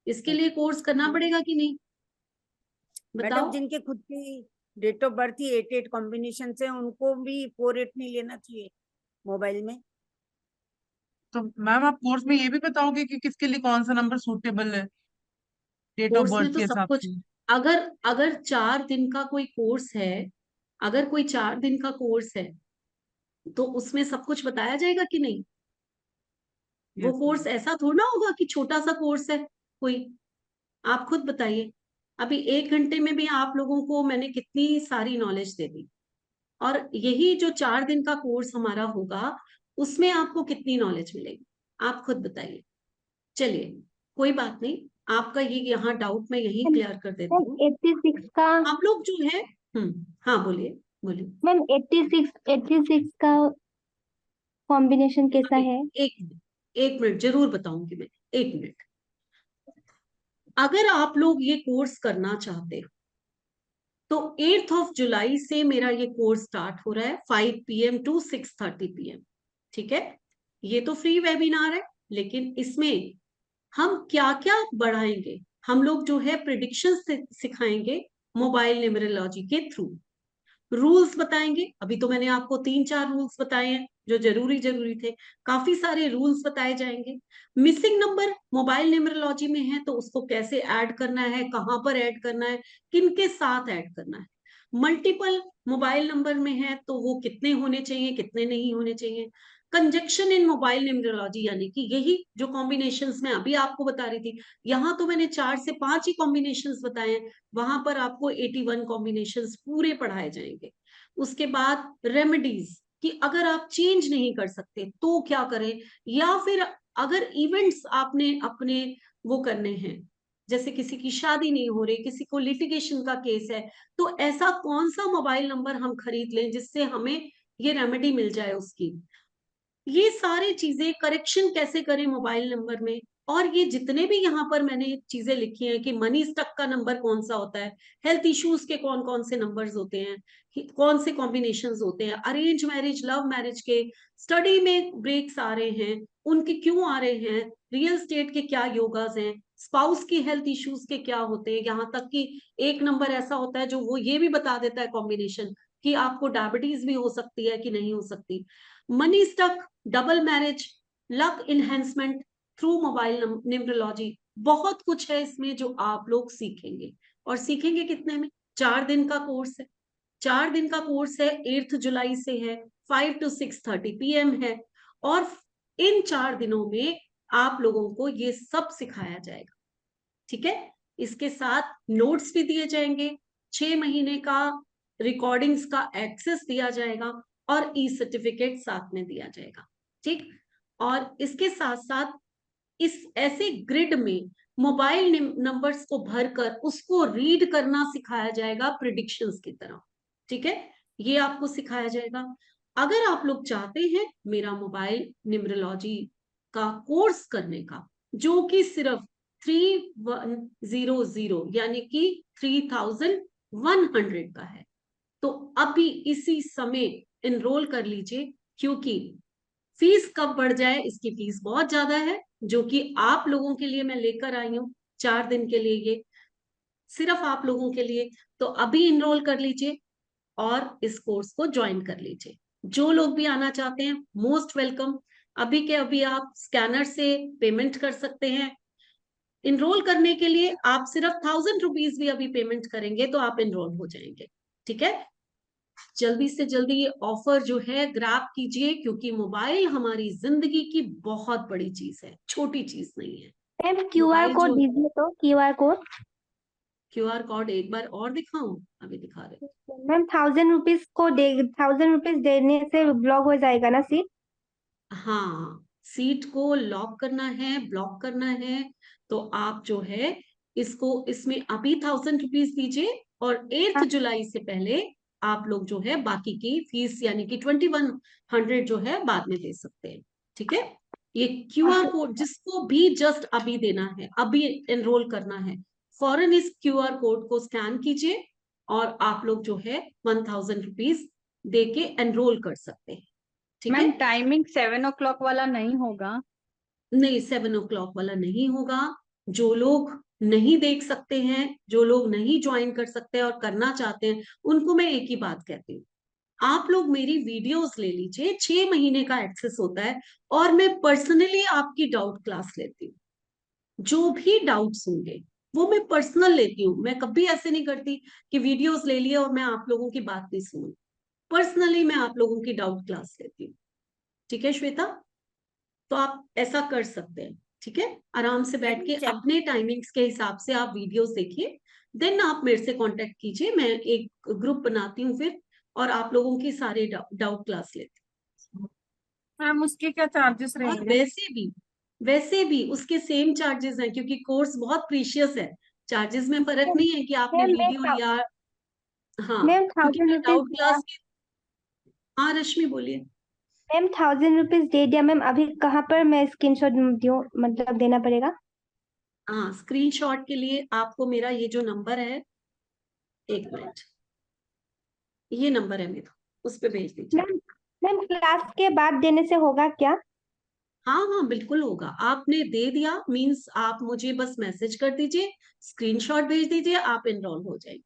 S1: इसके लिए कोर्स करना पड़ेगा कि नहीं,
S9: मैडम
S1: बताओ।
S9: जिनके खुद की डेट ऑफ बर्थ ही 8 कॉम्बिनेशन से, उनको भी 4-8 नहीं लेना चाहिए मोबाइल में?
S2: तो मैम आप कोर्स में ये भी बताओगे कि किसके लिए कौन सा नंबर सूटेबल है डेट ऑफ
S1: कोर्स
S2: बर्थ
S1: में तो
S2: के
S1: सब
S2: हिसाब
S1: कुछ,
S2: से?
S1: अगर अगर 4 दिन का कोई कोर्स है, अगर कोई 4 दिन का कोर्स है तो उसमें सब कुछ बताया जाएगा कि नहीं। वो
S2: यस
S1: कोर्स
S2: मैम।
S1: ऐसा थोड़ा होगा कि छोटा सा कोर्स है कोई, आप खुद बताइए। अभी 1 घंटे में भी आप लोगों को मैंने कितनी सारी नॉलेज दे दी, और यही जो 4 दिन का कोर्स हमारा होगा, उसमें आपको कितनी नॉलेज मिलेगी, आप खुद बताइए। चलिए, कोई बात नहीं, आपका ये यहाँ डाउट मैं यही क्लियर कर देती
S3: मैम
S1: हूँ।
S3: 86 का,
S1: आप लोग जो है, हाँ बोलिए बोलिए।
S3: मैम 86 का कॉम्बिनेशन कैसा
S1: अभी
S3: है?
S1: एक मिनट जरूर बताऊंगी मैं, 1 मिनट। अगर आप लोग ये कोर्स करना चाहते हो तो 8 जुलाई से मेरा ये कोर्स स्टार्ट हो रहा है, 5 PM to 6:30 PM, ठीक है। ये तो फ्री वेबिनार है, लेकिन इसमें हम क्या क्या बढ़ाएंगे, हम लोग जो है प्रिडिक्शन सिखाएंगे मोबाइल न्यूमरोलॉजी के थ्रू। रूल्स बताएंगे, अभी तो मैंने आपको 3-4 रूल्स बताए हैं जो जरूरी थे, काफी सारे रूल्स बताए जाएंगे। मिसिंग नंबर मोबाइल न्यूमरोलॉजी में है तो उसको कैसे ऐड करना है, कहां पर ऐड करना है, किन के साथ ऐड करना है। मल्टीपल मोबाइल नंबर में है तो वो कितने होने चाहिए, कितने नहीं होने चाहिए। कंजक्शन इन मोबाइल न्यूमरोलॉजी यानी कि यही जो कॉम्बिनेशंस मैं अभी आपको बता रही थी, यहाँ तो मैंने 4 से 5 ही कॉम्बिनेशंस बताए हैं, वहां पर आपको 81 कॉम्बिनेशंस पूरे पढ़ाए जाएंगे। उसके बाद रेमेडीज कि अगर आप चेंज नहीं कर सकते तो क्या करें, या फिर अगर इवेंट्स आपने अपने वो करने हैं, जैसे किसी की शादी नहीं हो रही, किसी को लिटिगेशन का केस है, तो ऐसा कौन सा मोबाइल नंबर हम खरीद लें जिससे हमें ये रेमेडी मिल जाए उसकी। ये सारी चीजें, करेक्शन कैसे करें मोबाइल नंबर में, और ये जितने भी यहाँ पर मैंने चीजें लिखी हैं कि मनी स्टक का नंबर कौन सा होता है, हेल्थ इश्यूज के कौन कौन से नंबर्स होते हैं, कौन से कॉम्बिनेशंस होते हैं, अरेंज मैरिज लव मैरिज के, स्टडी में ब्रेक्स आ रहे हैं उनके क्यों आ रहे हैं, रियल स्टेट के क्या योगाज हैं, स्पाउस की हेल्थ इश्यूज के क्या होते हैं, यहाँ तक कि एक नंबर ऐसा होता है जो वो ये भी बता देता है कॉम्बिनेशन कि आपको डायबिटीज भी हो सकती है कि नहीं हो सकती। Money stuck, double marriage, luck enhancement through mobile numerology, बहुत कुछ है इसमें जो आप लोग सीखेंगे। और सीखेंगे कितने में, 4 दिन का कोर्स है। 4 दिन का कोर्स है, 8 जुलाई से है, 5 to 6:30 PM है। और इन 4 दिनों में आप लोगों को ये सब सिखाया जाएगा, ठीक है। इसके साथ नोट्स भी दिए जाएंगे, 6 महीने का रिकॉर्डिंग्स का एक्सेस दिया जाएगा और ई सर्टिफिकेट साथ में दिया जाएगा, ठीक। और इसके साथ साथ इस ऐसे ग्रिड में मोबाइल नंबर्स को भरकर उसको रीड करना सिखाया जाएगा प्रिडिक्शंस की तरह, ठीक है। ये आपको सिखाया जाएगा। अगर आप लोग चाहते हैं मेरा मोबाइल न्यूमरोलॉजी का कोर्स करने का, जो कि सिर्फ 3100 यानी कि 3100 का है, तो अभी इसी समय एनरोल कर लीजिए, क्योंकि फीस कब बढ़ जाए, इसकी फीस बहुत ज्यादा है, जो कि आप लोगों के लिए मैं लेकर आई हूँ 4 दिन के लिए, ये सिर्फ आप लोगों के लिए। तो अभी इनरोल कर लीजिए और इस कोर्स को ज्वाइन कर लीजिए। जो लोग भी आना चाहते हैं मोस्ट वेलकम। अभी के अभी आप स्कैनर से पेमेंट कर सकते हैं। इनरोल करने के लिए आप सिर्फ 1000 रुपीज भी अभी पेमेंट करेंगे तो आप इनरोल हो जाएंगे, ठीक है। जल्दी से जल्दी ये ऑफर जो है ग्रैब कीजिए, क्योंकि मोबाइल हमारी जिंदगी की बहुत बड़ी चीज है, छोटी चीज नहीं है।
S3: मैम क्यूआर
S1: मोबाइल
S3: कोड
S1: जो,
S3: दीजिए, तो क्यूआर कोड।
S1: क्यूआर कोड एक बार और दिखाऊं, अभी दिखा रहे।
S3: मैम 1000 रुपीज देने से ब्लॉक हो जाएगा ना सीट?
S1: हाँ, सीट को लॉक करना है, ब्लॉक करना है, तो आप जो है इसको, इसमें अभी 1000 रुपीज दीजिए और 8 जुलाई से पहले आप लोग जो है बाकी की फीस यानी कि 2100 जो है बाद में दे सकते हैं, ठीक है। ये क्यूआर कोड जिसको भी जस्ट अभी देना है, अभी एनरोल करना है, फौरन इस क्यूआर कोड को स्कैन कीजिए और आप लोग जो है 1000 रुपीज दे के एनरोल कर सकते हैं, ठीक है।
S8: मैम टाइमिंग 7 o'clock वाला नहीं होगा?
S1: नहीं, 7 o'clock वाला नहीं होगा। जो लोग नहीं देख सकते हैं, जो लोग नहीं ज्वाइन कर सकते और करना चाहते हैं, उनको मैं एक ही बात कहती हूँ, आप लोग मेरी वीडियोस ले लीजिए, 6 महीने का एक्सेस होता है और मैं पर्सनली आपकी डाउट क्लास लेती हूँ। जो भी डाउट्स होंगे वो मैं पर्सनल लेती हूँ। मैं कभी ऐसे नहीं करती कि वीडियोस ले लिए और मैं आप लोगों की बात नहीं सुनूं। पर्सनली मैं आप लोगों की डाउट क्लास लेती हूँ, ठीक है श्वेता। तो आप ऐसा कर सकते हैं, ठीक है। आराम से बैठ के अपने टाइमिंग्स के हिसाब से आप वीडियोस देखिए, देन आप मेरे से कांटेक्ट कीजिए, मैं एक ग्रुप बनाती हूँ फिर, और आप लोगों की सारे डाउट क्लास लेती हूँ।
S2: मैम उसके क्या चार्जेस
S1: और
S2: रहेंगे?
S1: वैसे भी उसके सेम चार्जेस हैं, क्योंकि कोर्स बहुत प्रीशियस है। चार्जेस में फर्क नहीं है कि आपने
S3: मैम
S1: वीडियो लिया। हाँ,
S3: मैम
S1: क्योंकि
S3: 1000
S1: मैं
S3: रुपीज
S1: डाउट क्लास की। हाँ रश्मि बोलिए।
S3: मैम 1000 रुपीज दे दिया मैम, अभी कहाँ पर मैं स्क्रीनशॉट दूँ, मतलब देना पड़ेगा?
S1: हाँ, स्क्रीनशॉट के लिए आपको मेरा ये जो नंबर है, 1 मिनट, ये नंबर है मेरा, उस पे भेज दीजिए।
S3: मैम मैम क्लास के बाद देने से होगा क्या?
S1: हाँ हाँ बिल्कुल होगा। आपने दे दिया मींस आप मुझे बस मैसेज कर दीजिए, स्क्रीनशॉट भेज दीजिए, आप एनरोल हो जाएंगे,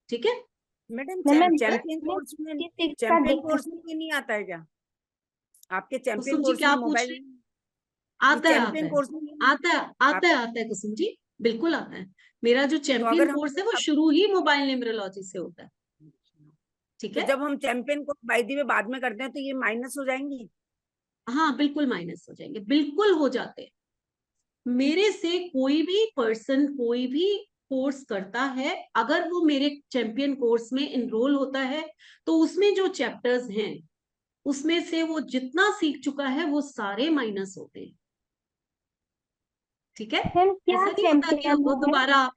S1: ठीक है।
S9: मैडम
S3: मैम
S9: चैंपियन कोर्स में ये नहीं आता है क्या? आपके चैंपियन
S1: कुसुम जी
S9: कोर्स
S1: क्या
S9: में
S1: पूछ
S9: मोबाइल
S1: रहे हैं? आता है, आता
S9: चैंपियन
S1: है,
S9: कोर्स में नहीं
S1: आता है, आता है, आता है कुसुम जी, बिल्कुल आता है। मेरा जो
S9: तो
S1: चैंपियन
S9: अगर हम
S1: कोर्स है वो शुरू ही मोबाइल न्यूमरोलॉजी से होता है। ठीक
S9: तो
S1: है,
S9: जब हम champion course by the way बाद में करते हैं तो ये माइनस हो जाएंगी?
S1: हाँ बिल्कुल माइनस हो जाएंगे, बिल्कुल हो जाते हैं। मेरे से कोई भी पर्सन कोई भी कोर्स करता है, अगर वो मेरे चैंपियन कोर्स में इनरोल होता है तो उसमें जो चैप्टर्स हैं उसमें से वो जितना सीख चुका है वो सारे माइनस होते हैं। ठीक है,
S3: मैम क्या
S1: ऐसा नहीं होता कि
S3: चैंपियन
S1: वो
S3: है?
S1: दोबारा।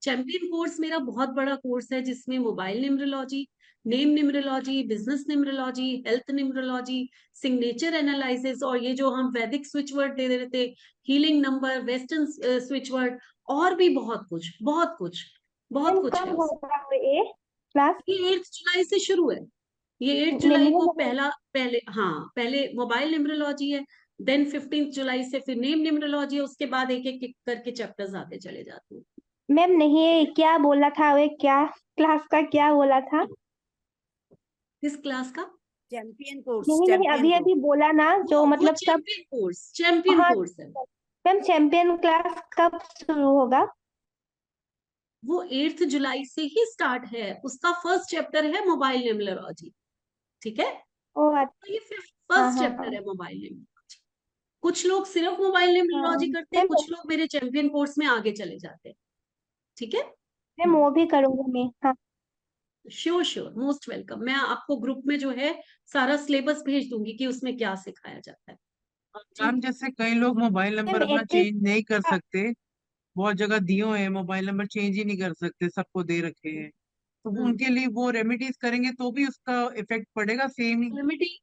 S1: चैंपियन कोर्स मेरा बहुत बड़ा कोर्स है जिसमें mobile numerology, name numerology, business numerology, health numerology, signature analysis, और ये जो हम वैदिक स्विच वर्ड दे रहे थे, healing number, western switch word, और भी बहुत कुछ, बहुत कुछ, बहुत
S3: मैम
S1: कुछ है
S3: कब
S1: उसमें।
S3: होगा ये क्लास?
S1: ये 8 जुलाई से शुरू है। ये 8
S3: नहीं
S1: जुलाई
S3: मुझे
S1: को पहले मोबाइल न्यूमरोलॉजी है, देन 15 जुलाई से फिर नेम न्यूमरोलॉजी है, उसके बाद एक एक करके चैप्टर्स आते चले जाते हैं।
S3: मैम नहीं, क्या बोला था वे, क्या क्लास का क्या बोला था?
S1: किस क्लास का?
S9: चैंपियन कोर्स,
S3: नहीं नहीं,
S9: चैंपियन
S3: अभी
S9: कोर्स।
S3: अभी बोला ना जो
S1: वो
S3: मतलब सब।
S1: चैंपियन कोर्स, चैंपियन
S3: हाँ
S1: कोर्स है।
S3: मैम, चैंपियन क्लास कब शुरू होगा?
S1: वो 8 जुलाई से ही स्टार्ट है, उसका फर्स्ट चैप्टर है मोबाइल न्यूमरोलॉजी। ठीक है,
S3: ओ
S1: तो ये
S3: हाँ
S1: फर्स्ट
S3: हाँ
S1: चैप्टर
S3: हाँ
S1: है मोबाइल न्यूमरोलॉजी। कुछ लोग सिर्फ मोबाइल न्यूमरोलॉजी
S3: हाँ।
S1: करते हैं,
S3: मैम
S1: कुछ लोग मेरे चैंपियन कोर्स में आगे चले जाते हैं। ठीक है,
S3: मैम वो भी करूंगी मैं, हाँ।
S1: Sure sure, most welcome. मैं आपको ग्रुप में जो है सारा सिलेबस भेज दूंगी कि उसमें क्या सिखाया जाता है।
S2: मैम
S1: ठीक,
S2: जैसे कई लोग मोबाइल नंबर
S3: मैम
S2: अपना
S3: 80
S2: चेंज नहीं कर सकते, बहुत जगह दिए हुए हैं मोबाइल नंबर चेंज ही नहीं कर सकते, सबको दे रखे हैं, तो वो उनके लिए वो रेमेडीज करेंगे तो भी उसका इफेक्ट पड़ेगा सेम ही?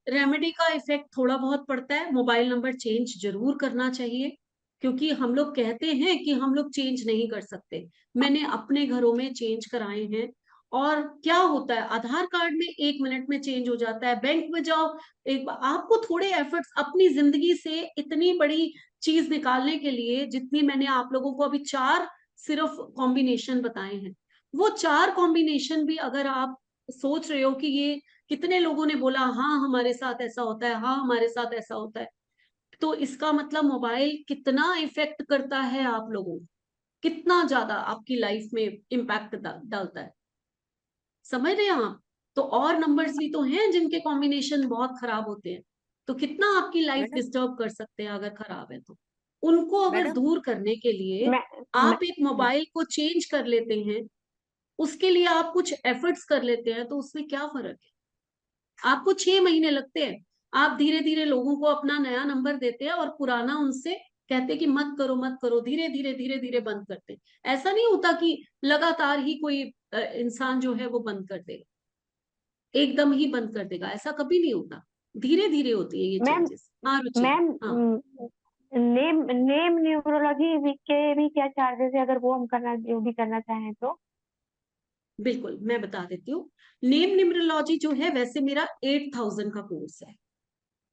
S1: रेमेडी का इफेक्ट थोड़ा बहुत पड़ता है, मोबाइल नंबर चेंज जरूर करना चाहिए, क्योंकि हम लोग कहते हैं कि हम लोग चेंज नहीं कर सकते। मैंने अपने घरों में चेंज कराए हैं, और क्या होता है, आधार कार्ड में 1 मिनट में चेंज हो जाता है। बैंक में जाओ, आपको थोड़े एफर्ट्स अपनी जिंदगी से इतनी बड़ी चीज निकालने के लिए, जितनी मैंने आप लोगों को अभी 4 सिर्फ कॉम्बिनेशन बताए हैं, वो 4 कॉम्बिनेशन भी अगर आप सोच रहे हो कि ये कितने लोगों ने बोला हाँ हमारे साथ ऐसा होता है, हाँ हमारे साथ ऐसा होता है, तो इसका मतलब मोबाइल कितना इफेक्ट करता है आप लोगों को, कितना ज्यादा आपकी लाइफ में इम्पैक्ट डालता है। समझ रहे हैं आप? तो और नंबर्स भी तो हैं जिनके कॉम्बिनेशन बहुत खराब होते हैं, तो कितना आपकी लाइफ
S9: मैडम
S1: डिस्टर्ब कर सकते हैं अगर खराब है तो। उनको अगर
S9: मैडम
S1: दूर करने के लिए
S12: मैं
S1: आप एक मोबाइल को चेंज कर लेते हैं, उसके लिए आप कुछ एफर्ट्स कर लेते हैं, तो उसमें क्या फर्क है? आपको 6 महीने लगते हैं, आप धीरे धीरे लोगों को अपना नया नंबर देते हैं और पुराना उनसे कहते हैं कि मत करो मत करो, धीरे धीरे धीरे धीरे बंद करते हैं। ऐसा नहीं होता कि लगातार ही कोई इंसान जो है वो बंद कर देगा, एकदम ही बंद कर देगा, ऐसा कभी नहीं होता। धीरे धीरे होती है ये
S12: मैम
S1: चेंजेस। हाँ रुचि,
S12: मैम
S1: हाँ
S12: नेम नेम न्यूमरोलॉजी के भी क्या चार्जेस है, अगर वो हम करना जो भी करना चाहें तो?
S1: बिल्कुल मैं बता देती हूँ। नेम न्यूमरोलॉजी जो है वैसे मेरा 8,000 का कोर्स है।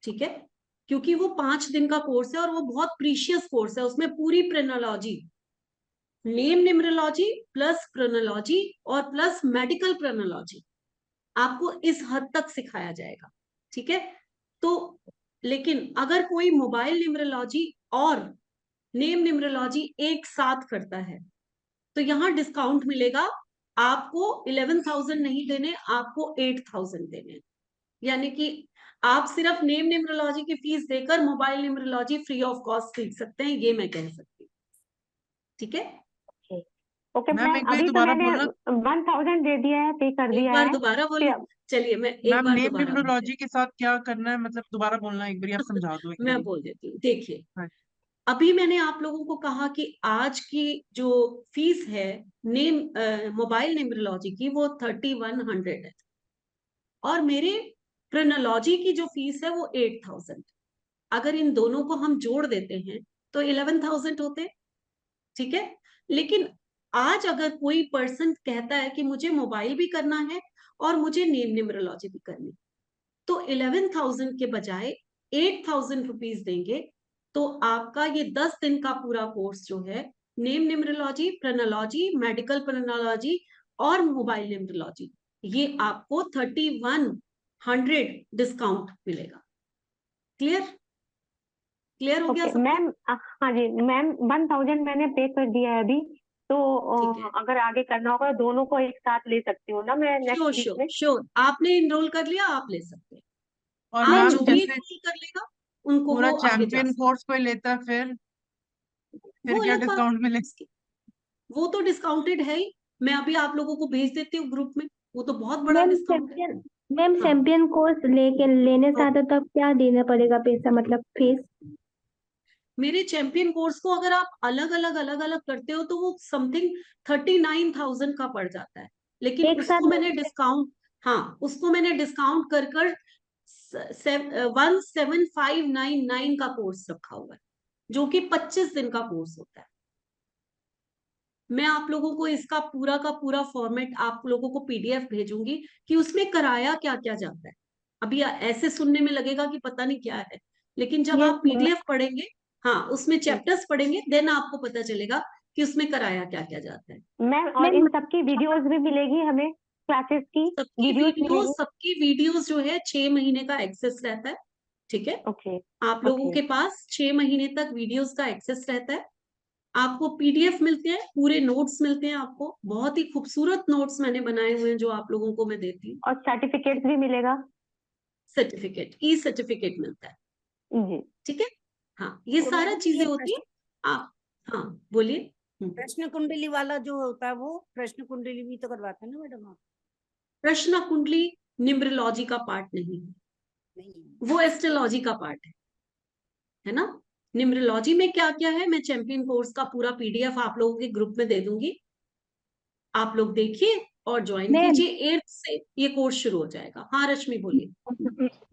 S1: ठीक है, क्योंकि वो 5 दिन का कोर्स है और वो बहुत प्रीशियस कोर्स है, उसमें पूरी प्रेनोलॉजी, नेम न्यूमरोलॉजी प्लस प्रोनोलॉजी और प्लस मेडिकल प्रोनोलॉजी आपको इस हद तक सिखाया जाएगा। ठीक है, तो लेकिन अगर कोई मोबाइल न्यूमरोलॉजी और नेम न्यूमरोलॉजी एक साथ करता है तो यहाँ डिस्काउंट मिलेगा। आपको 11,000 नहीं देने, आपको 8,000 देने, यानी कि आप सिर्फ नेम न्यूमरोलॉजी की फीस देकर mobile numerology free of cost सीख सकते हैं, ये मैं कह सकती हूँ। ठीक है,
S12: ओके
S2: मैम
S12: मैम,
S2: एक बार
S12: अभी तो
S2: दोबारा
S12: मैंने
S2: बोलना।
S12: 1,000 दे दिया है, पे कर
S1: एक
S12: दिया
S1: बार
S12: है।
S1: दोबारा बोलूं?
S12: फिर
S1: चलिए मैं एक
S2: मैम
S1: बार
S2: नेम
S1: दोबारा बोल
S2: न्यूमरोलॉजी
S1: देती
S2: के साथ क्या करना है, मतलब दोबारा बोलना, एक बार आप समझा दो एक
S1: मैं
S2: बारी।
S1: बोल देती हूँ। देखिए,
S2: हाँ।
S1: अभी मैंने आप लोगों को कहा कि आज की जो फीस है नेम मोबाइल न्यूमरोलॉजी की वो 3,100 है, और मेरे प्रोनोलॉजी की जो फीस है वो 8,000। अगर इन दोनों को हम जोड़ देते हैं तो 11,000 होते। ठीक है, लेकिन आज अगर कोई पर्सन कहता है कि मुझे मोबाइल भी करना है और मुझे नेम न्यूमरोलॉजी भी करनी, तो 11,000 के बजाय 8,000 रुपीज देंगे, तो आपका ये 10 दिन का पूरा कोर्स जो है, नेम न्यूमरोलॉजी, प्रोनोलॉजी, मेडिकल प्रोनोलॉजी और मोबाइल न्यूमरोलॉजी, ये आपको 3100 डिस्काउंट मिलेगा। क्लियर? क्लियर हो गया
S12: ओके
S1: सबको?
S12: मैम, हाँ जी मैम, 1000 मैंने पे कर दिया है अभी, तो
S1: ठीक है,
S12: अगर आगे करना होगा तो दोनों को एक साथ ले सकती हूँ ना मैं नेक्स्ट
S1: श्योर
S12: वीक
S1: श्योर
S12: में?
S1: श्योर। आपने इनरोल कर लिया, आप ले सकते हैं।
S2: और
S1: आप
S2: मैम
S1: जो भी
S2: जैसे
S1: इनरोल कर लेगा उनको
S2: पूरा
S1: वो आगे जा
S2: चैंपियन
S1: सकते
S2: कोर्स कोई लेता है, फिर
S1: वो
S2: क्या
S1: अलग बात
S2: डिस्काउंट
S1: है।
S2: मिलेगा?
S1: वो तो डिस्काउंटेड है ही। मैं अभी आप लोगों को भेज देती हूँ ग्रुप में, वो तो बहुत बड़ा डिस्काउंट है।
S3: मैम
S1: हाँ,
S3: चैंपियन कोर्स लेने से
S1: तो
S3: आता तो अब क्या देना पड़ेगा पैसा, मतलब फीस?
S1: मेरे चैंपियन कोर्स को अगर आप अलग अलग करते हो तो वो समथिंग 39,000 का पड़ जाता है, लेकिन
S3: एक
S1: उसको
S3: साथ?
S1: मैंने डिस्काउंट, हाँ उसको मैंने डिस्काउंट कर कर 17,599 का कोर्स रखा हुआ है, जो कि 25 दिन का कोर्स होता है। मैं आप लोगों को इसका पूरा का पूरा फॉर्मेट आप लोगों को पीडीएफ भेजूंगी कि उसमें कराया क्या क्या जाता है। अभी ऐसे सुनने में लगेगा कि पता नहीं क्या है, लेकिन जब
S3: यस
S1: आप पीडीएफ पढ़ेंगे, हाँ उसमें चैप्टर्स पढ़ेंगे, देन आपको पता चलेगा कि उसमें कराया क्या क्या जाता है।
S12: मैम, और
S3: मैम
S12: इन सबकी वीडियोस भी मिलेगी हमें, क्लासेस की वीडियोस मिलेगी?
S1: सबकी वीडियोस जो है 6 महीने का एक्सेस रहता है। ठीक है,
S12: ओके
S1: आप लोगों
S12: ओके
S1: के पास 6 महीने तक वीडियोस का एक्सेस रहता है। आपको पीडीएफ मिलते हैं, पूरे नोट्स मिलते हैं आपको, बहुत ही खूबसूरत नोट्स मैंने बनाए हुए हैं जो आप लोगों को मैं देती हूँ।
S12: और सर्टिफिकेट्स भी मिलेगा?
S1: सर्टिफिकेट, ई सर्टिफिकेट मिलता है।
S12: जी।
S1: ठीक है, हाँ ये
S9: तो
S1: सारा
S9: मैडम
S1: चीजें
S9: ये
S1: होती है। आप, हाँ बोलिए।
S9: प्रश्न कुंडली वाला जो होता है, वो प्रश्न कुंडली भी तो करवाते हैं ना मैडम आप?
S1: प्रश्न कुंडली न्यूमरोलॉजी का पार्ट नहीं है,
S9: नहीं।
S1: वो एस्ट्रोलॉजी का पार्ट है ना। न्यूमरोलॉजी में क्या क्या है, मैं चैंपियन कोर्स का पूरा पीडीएफ आप लोगों के ग्रुप में दे दूंगी, आप लोग देखिए और ज्वाइन
S3: मैम
S1: कीजिए। 8 से ये कोर्स शुरू हो जाएगा। हाँ रश्मि बोलिए।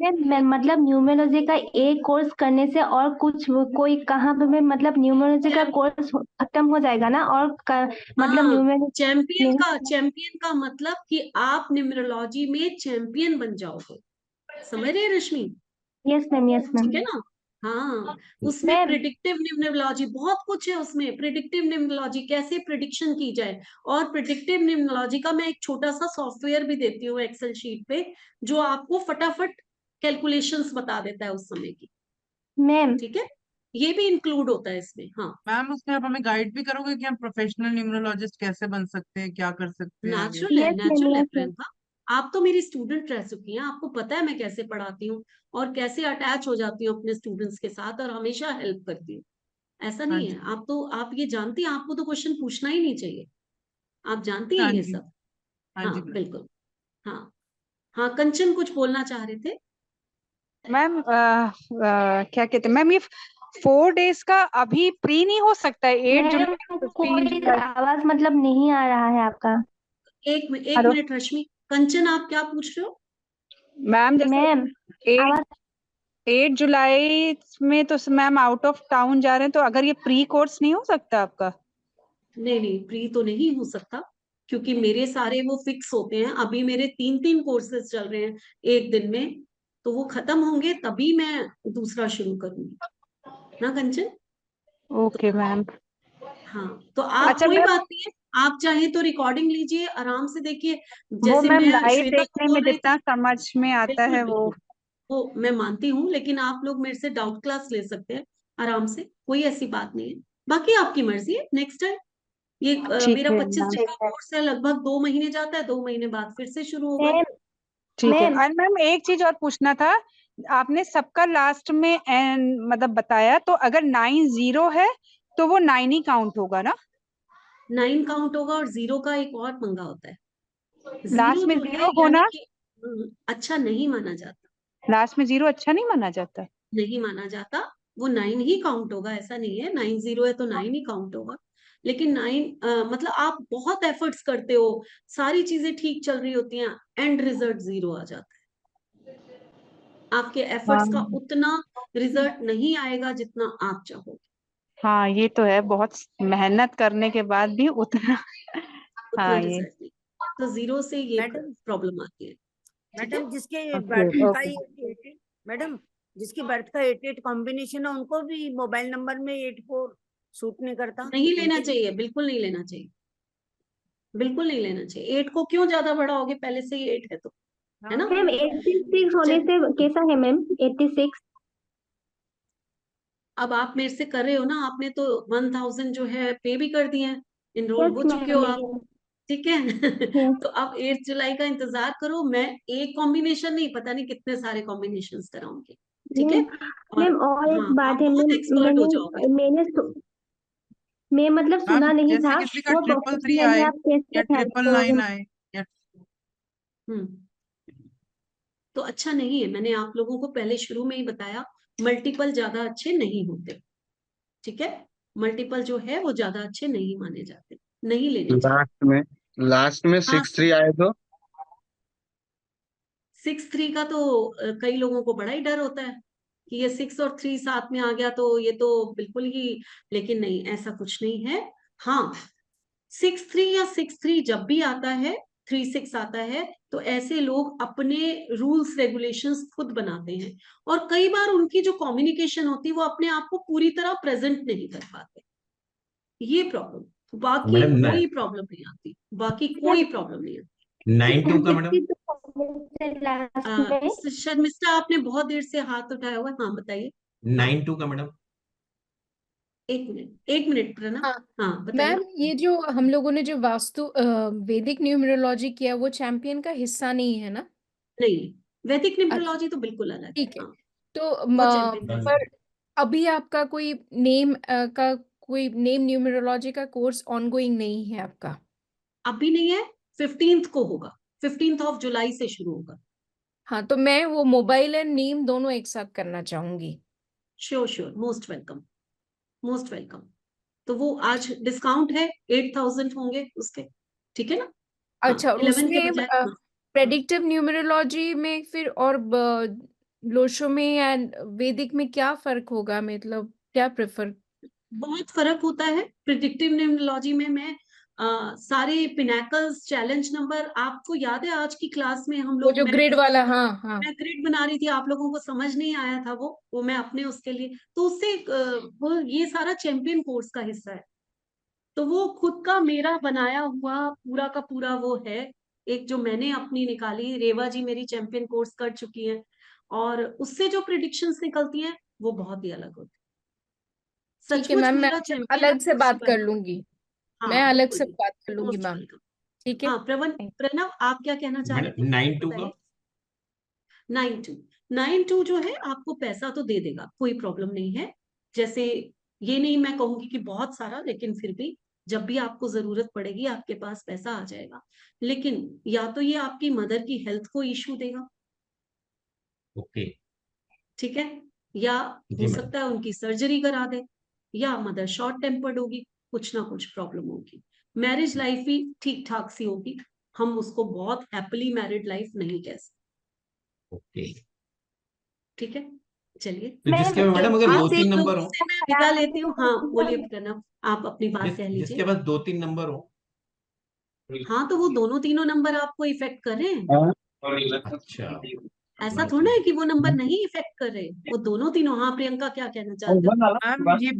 S3: मैम मतलब न्यूमरोलॉजी का एक कोर्स करने से और कुछ कोई कहाँ पे मैम, मतलब न्यूमरोलॉजी का कोर्स खत्म हो जाएगा ना, और मतलब
S1: हाँ,
S3: न्यूमरोलॉजी नहीं?
S1: चैंपियन का मतलब कि आप न्यूमरोलॉजी में चैंपियन बन जाओगे, समझ रहे हैं रश्मि?
S3: यस मैम
S1: ठीक है ना। हाँ, उसमें
S3: मैम
S1: प्रिडिक्टिव न्यूमरोलॉजी बहुत कुछ है, उसमें प्रिडिक्टिव न्यूमरोलॉजी कैसे प्रिडिक्शन की जाए, और प्रिडिक्टिव न्यूमरोलॉजी का मैं एक छोटा सा सॉफ्टवेयर भी देती हूँ एक्सेल शीट पे, जो आपको फटाफट कैलकुलेशंस बता देता है उस समय की।
S3: मैम
S1: ठीक है, ये भी इंक्लूड होता है इसमें। हाँ,
S2: मैम उसमें आप हमें गाइड भी करोगे कि हम प्रोफेशनल न्यूमरोलॉजिस्ट कैसे बन सकते हैं, क्या कर सकते हैं आगे?
S1: नेचुरल है
S3: यस मैम।
S1: प्रियंका। आप तो मेरी स्टूडेंट रह चुकी हैं, आपको पता है मैं कैसे पढ़ाती हूँ और कैसे अटैच हो जाती हूँ अपने स्टूडेंट्स के साथ, और हमेशा हेल्प करती हूँ। ऐसा
S2: हाँ
S1: नहीं
S2: जी,
S1: है, आप तो आप ये जानती हैं, आपको तो क्वेश्चन पूछना ही नहीं चाहिए, आप जानती हैं
S2: हाँ
S1: ये
S2: जी,
S1: सब।
S2: हाँ
S1: हाँ
S2: जी मैम।
S1: बिल्कुल। हाँ हाँ, कंचन कुछ बोलना चाह रहे थे।
S4: मैम क्या कहते हैं मैम, ये 4 डेज का अभी प्री नहीं हो सकता है? 8
S3: मैम
S4: जुलाई 15
S3: कोई
S4: जुलाई
S3: आवाज मतलब नहीं आ रहा है आपका।
S1: एक
S4: हेलो
S1: मिनट रश्मि, कंचन आप क्या पूछ रहे हो?
S4: मैम, जैसे
S3: मैम
S4: 8
S3: आवाज
S4: 8 जुलाई में तो मैम आउट ऑफ टाउन जा रहे हैं, तो अगर ये प्री कोर्स नहीं हो सकता आपका?
S1: नहीं नहीं, प्री तो नहीं हो सकता, क्योंकि मेरे सारे वो फिक्स होते हैं। अभी मेरे 3 कोर्सेज चल रहे हैं एक दिन में, तो वो खत्म होंगे तभी मैं दूसरा शुरू करूंगी ना कंचन।
S4: Okay ma'am.
S1: हाँ, तो आप
S4: अच्छा
S1: कोई
S4: मैम,
S1: बात नहीं है, आप चाहे तो रिकॉर्डिंग लीजिए, आराम से देखिए।
S4: वो
S1: जैसे
S4: मैम
S1: मैं
S4: लाइव
S1: श्वेता को
S4: देखने
S1: बोल
S4: में
S1: रही
S4: जितना
S1: थी,
S4: समझ में आता
S1: बिल्कुल
S4: है वो।
S1: बिल्कुल, वो मैं मानती हूँ, लेकिन आप लोग मेरे से डाउट क्लास ले सकते हैं आराम से, कोई ऐसी बात नहीं है। बाकी आपकी मर्जी है, नेक्स्ट टाइम ये
S4: ठीक
S1: मेरा
S4: है
S1: 25
S4: मैम।
S1: दिन का कोर्स है, लगभग 2 महीने जाता है, 2 महीने बाद फिर से शुरू होगा।
S3: मैम
S4: ठीक है।
S3: मैम
S4: और मैम एक चीज और पूछना था, आपने सबका लास्ट में मतलब बताया, तो अगर 9 0 है तो वो 9 ही काउंट होगा ना?
S1: 9 काउंट होगा, और 0 का एक और पंगा होता है।
S4: लास्ट
S1: 0
S4: में
S1: जो है
S4: 0
S1: यानी
S4: होना,
S1: कि अच्छा नहीं माना जाता,
S4: लास्ट में 0 अच्छा नहीं माना जाता?
S1: नहीं माना जाता। वो 9 ही काउंट होगा, ऐसा नहीं है 9 0 है तो 9 ही काउंट होगा। लेकिन 9 मतलब आप बहुत एफर्ट्स करते हो, सारी चीजें ठीक चल रही होती हैं, एंड रिजल्ट 0 आ जाता है। आपके एफर्ट्स का
S4: हाँ
S1: उतना रिजल्ट नहीं आएगा जितना आप चाहोगे,
S4: हाँ, ये तो है, बहुत मेहनत करने के बाद भी उतना।
S1: उतना
S4: हाँ ये।
S1: रिजल्ट नहीं। तो 0 से ये
S9: मैडम
S1: प्रॉब्लम आती है। ठीक है,
S9: मैडम जिसके
S4: ओके
S9: बर्थ का
S4: ओके।
S9: ही 88, मैडम जिसकी बर्थ का 88 कॉम्बिनेशन है, उनको भी मोबाइल नंबर में 84 सूट नहीं करता,
S1: नहीं लेना
S9: उनके लिए?
S1: चाहिए, बिल्कुल नहीं लेना चाहिए। बिल्कुल नहीं लेना चाहिए। 8 को क्यों ज्यादा बढ़ाओगे, पहले से ही 8 है तो, है ना?
S3: मैम 86 होने से कैसा है मैम 86?
S1: अब आप मेरे से कर रहे हो ना, आपने तो 1000 जो है पे भी कर दिए हैं, इनरोल हो
S3: यस
S1: चुके हो
S3: मैम
S1: आप, ठीक है। तो अब 8 जुलाई का इंतजार करो। मैं एक कॉम्बिनेशन नहीं, पता नहीं कितने सारे कॉम्बिनेशंस कराऊंगी, ठीक है। और
S3: मैम और एक
S1: हाँ,
S3: बात
S1: आप
S3: है
S1: बहुत
S3: मैम,
S1: एक्सपर्ट हो जाओगे।
S3: मैं मतलब
S2: मैम
S3: सुना नहीं
S2: जैसे
S3: था
S2: किसी का
S3: वो
S2: 333
S3: प्रोफेशनली
S2: आए
S3: आप कैसे
S2: या
S3: हेल्प
S2: 999
S3: करोगे?
S2: आए या
S1: हम्म तो अच्छा नहीं है, मैंने आप लोगों को पहले शुरू में ही बताया, मल्टीपल ज्यादा अच्छे नहीं होते, ठीक है। मल्टीपल जो है वो ज्यादा अच्छे नहीं माने जाते, नहीं लेने चाहिए।
S13: लास्ट में
S1: हाँ,
S13: 6-3 आए तो
S1: 6-3 का तो कई लोगों को बड़ा ही डर होता है कि ये 6 और 3 साथ में आ गया तो ये तो बिल्कुल ही, लेकिन नहीं, ऐसा कुछ नहीं है। हाँ, 6-3 या 6-3 जब भी आता है, 3-6 आता है, तो ऐसे लोग अपने रूल्स रेगुलेशंस खुद बनाते हैं, और कई बार उनकी जो कम्युनिकेशन होती है वो अपने आप को पूरी तरह प्रेजेंट नहीं कर पाते, ये प्रॉब्लम। बाकी
S14: मैडम
S1: कोई प्रॉब्लम नहीं आती, बाकी कोई प्रॉब्लम नहीं आती।
S14: 9-2 का मैडम।
S3: लास्ट में
S1: शर्मिष्ठा, आपने बहुत देर से हाथ उठाया हुआ है, हाँ बताइए।
S14: 9-2 का मैडम।
S1: एक मिनट प्रणव,
S6: हाँ
S1: हाँ बताइए।
S6: मैम, ये जो हम लोगों ने जो वास्तु वैदिक न्यूमरोलॉजी किया वो चैंपियन का हिस्सा नहीं है ना?
S1: नहीं, वैदिक
S6: अच्छा,
S1: न्यूमरोलॉजी तो बिल्कुल अलग है,
S6: ठीक है।
S1: हाँ,
S6: तो
S1: वो चैंपियन का हिस्सा
S6: पर अभी आपका कोई नेम न्यूमरोलॉजी का कोर्स ऑनगोइंग नहीं है आपका?
S1: अभी नहीं है, 15th को होगा, 15th ऑफ जुलाई से शुरू होगा।
S6: हाँ, तो मैं वो मोबाइल एंड नेम दोनों एक साथ करना चाहूंगी।
S1: Sure sure, most welcome, most welcome. तो वो आज डिस्काउंट है, 8000 होंगे उसके, ठीक है ना? हाँ,
S6: अच्छा, और
S1: 11 के
S6: उसमें
S1: बजाय, हाँ, हाँ।
S6: प्रेडिक्टिव न्यूमरोलॉजी में फिर और लोशो में एंड वैदिक में क्या फर्क होगा, मतलब क्या प्रेफर?
S1: बहुत फर्क होता है। प्रिडिक्टिव न्यूमरोलॉजी में मैं सारे पिनाकल्स, चैलेंज नंबर, आपको याद है आज की क्लास में हम
S6: वो
S1: लोग,
S6: जो ग्रिड वाला, हाँ हाँ।
S1: मैं ग्रिड बना रही थी, आप लोगों को समझ नहीं आया था वो मैं अपने उसके लिए, तो उससे वो ये सारा चैंपियन कोर्स का हिस्सा है, तो वो खुद का मेरा बनाया हुआ पूरा का पूरा वो है, एक जो मैंने अपनी निकाली, रेवा जी मेरी चैंपियन कोर्स कर चुकी है, और उससे जो प्रिडिक्शंस निकलती हैं वो बहुत ही अलग होती है।
S6: ठीक है
S1: सचमुच
S6: मैम, मैं
S1: मेरा चैंपियन
S6: अलग से
S1: कोर्स
S6: बात कर
S1: बना।
S6: लूंगी। मैं
S1: हाँ
S6: अलग
S1: बिल्कुल
S6: से
S1: बिल्कुल,
S6: बात कर लूंगी
S1: मोस्ट
S6: मैम।
S1: वेलकम।
S6: ठीक है।
S1: हाँ, प्रणव आप क्या कहना चाह रहे थे,
S14: मैडम 9-2 का।
S1: बताइए। 9-2 जो है आपको पैसा तो दे देगा, कोई प्रॉब्लम नहीं है। जैसे, ये नहीं मैं कहूंगी कि बहुत सारा, लेकिन फिर भी जब भी आपको जरूरत पड़ेगी आपके पास पैसा आ जाएगा। लेकिन या तो ये आपकी मदर की हेल्थ को इश्यू देगा,
S14: ओके।
S1: ठीक है, या
S14: जी
S1: हो
S14: मैडम।
S1: सकता है उनकी सर्जरी करा दे, या मदर शॉर्ट टेम्पर्ड होगी, कुछ ना कुछ प्रॉब्लम होगी। मैरिज लाइफ भी ठीक ठाक सी होगी, हम उसको बहुत हैप्पीली मैरिड लाइफ नहीं कह सकते,
S14: ओके।
S1: ठीक है। चलिए,
S14: तो
S3: मैम
S14: जिसके मैडम अगर
S1: आप
S14: 2-3
S1: एक
S14: नंबर
S1: लोगों
S14: हो,
S1: से मैं विदा लेती हूँ, हाँ बोलिए प्रणव, आप अपनी बात कह
S14: जिसके
S1: लीजिए।
S14: पास 2-3 नंबर हो।
S1: हाँ, तो वो दोनों तीनों नंबर आपको इफेक्ट कर रहे हैं,
S14: अच्छा।
S1: ऐसा थोड़ा है कि वो नंबर नहीं इफेक्ट कर रहे, वो दोनों तीनों। हाँ प्रियंका, क्या कहना चाहते हो?
S2: मैम ये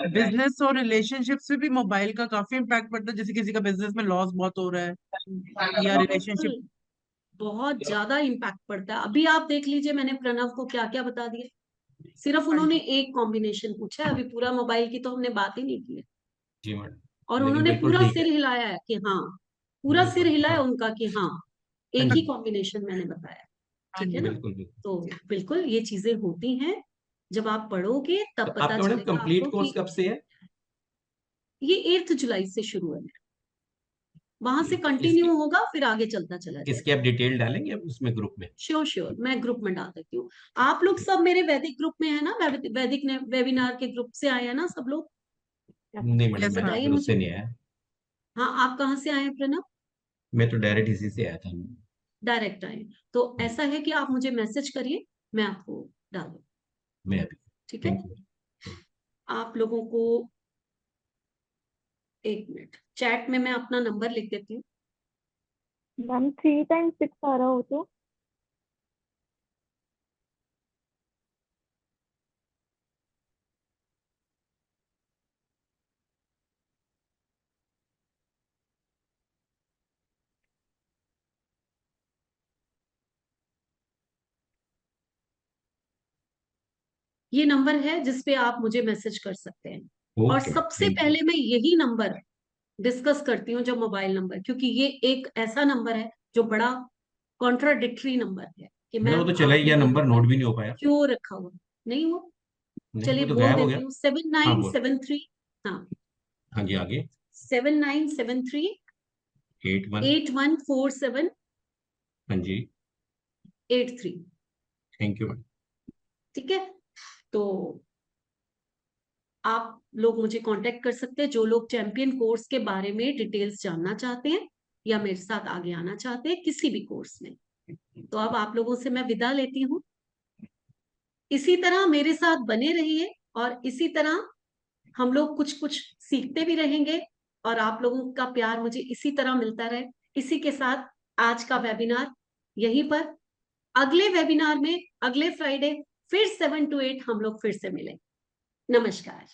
S2: बिजनेस और रिलेशनशिप से भी मोबाइल का काफी इम्पैक्ट पड़ता है, जैसे किसी का बिजनेस में लॉस बहुत हो रहा है या रिलेशनशिप।
S1: बिल्कुल, बहुत ज्यादा इम्पैक्ट पड़ता है। अभी आप देख लीजिए, मैंने प्रणव को क्या क्या बता दिया, सिर्फ
S2: हाँ
S1: उन्होंने
S2: जी।
S1: एक कॉम्बिनेशन पूछा है, अभी पूरा मोबाइल की तो हमने बात ही नहीं की है,
S14: जी मैडम।
S1: और
S14: लेकिन
S1: उन्होंने
S14: बिल्कुल
S1: पूरा
S14: ठीक
S1: सिर
S14: है।
S1: हिलाया है कि हाँ, पूरा सिर
S14: बिल्कुल
S1: हिलाया
S14: हाँ।
S1: उनका कि हाँ,
S14: हाँ
S1: एक ही
S14: जी।
S1: कॉम्बिनेशन मैंने बताया,
S2: हाँ
S1: ठीक है
S2: जी।
S1: ना?
S14: बिल्कुल बिल्कुल।
S1: तो बिल्कुल ये चीजें होती हैं, जब आप पढ़ोगे
S14: तो
S1: तब पता
S14: आपका मैडम
S1: चलेगा
S14: कंप्लीट
S1: आपको
S14: कोर्स
S1: कि
S14: कब से है?
S1: ये 8 जुलाई से शुरू है मेरा, वहां से
S14: तो
S1: कंटिन्यू होगा, फिर आगे चलता चला जाएगा।
S14: इसकी आप डिटेल डालेंगे अब उसमें ग्रुप में?
S1: श्योर श्योर, मैं ग्रुप में डाल देती हूँ। आप लोग सब मेरे वैदिक ग्रुप में है ना, वैदिक ने वेबिनार के ग्रुप से आए हैं ना सब लोग?
S14: नहीं मैडम,
S2: यस
S14: मैं तो
S1: बताइए
S14: फिर
S1: मुझे।
S14: उससे नहीं आया।
S1: हाँ, आप कहाँ से आए हैं प्रणव?
S14: मैं तो डायरेक्ट इसी से आया था।
S1: डायरेक्ट आए, तो ऐसा है कि आप मुझे मैसेज करिए, मैं आपको डाल दूँ,
S14: मैं अभी।
S1: ठीक है।
S14: Thank you.
S1: आप लोगों को, एक मिनट, चैट में मैं अपना नंबर लिख देती हूँ।
S12: मैम 3 times 6 आ रहा हो तो?
S1: ये नंबर है जिसपे आप मुझे मैसेज कर सकते हैं। और
S14: ओके,
S1: सबसे
S14: थैंक यू।
S1: पहले मैं यही नंबर डिस्कस करती हूँ, जो मोबाइल नंबर, क्योंकि ये एक ऐसा नंबर है जो बड़ा कॉन्ट्राडिक्टरी नंबर है कि
S14: मैडम वो
S1: मैम
S14: तो चला ही
S1: आपने
S14: गया,
S1: वो
S14: नंबर नोट भी नहीं हो पाया।
S1: क्यों रखा हुआ नहीं हो।
S14: नहीं,
S1: चलिए
S14: वो तो
S1: बोल
S14: गायब हो
S1: देती
S14: गया।
S1: हूँ,
S14: हाँ बोल।
S1: 7973, हाँ
S14: हाँ जी, आगे
S1: 7973
S14: 81।
S1: 8147
S14: हाँ जी,
S1: 83।
S14: Thank you madam.
S1: ठीक है, तो आप लोग मुझे कांटेक्ट कर सकते हैं, जो लोग चैंपियन कोर्स के बारे में डिटेल्स जानना चाहते हैं या मेरे साथ आगे आना चाहते हैं किसी भी कोर्स में। तो अब आप लोगों से मैं विदा लेती हूँ। इसी तरह मेरे साथ बने रहिए और इसी तरह हम लोग कुछ कुछ सीखते भी रहेंगे और आप लोगों का प्यार मुझे इसी तरह मिलता रहे। इसी के साथ आज का वेबिनार यहीं पर, अगले वेबिनार में अगले फ्राइडे फिर 7 to 8 हम लोग फिर से मिलें। नमस्कार।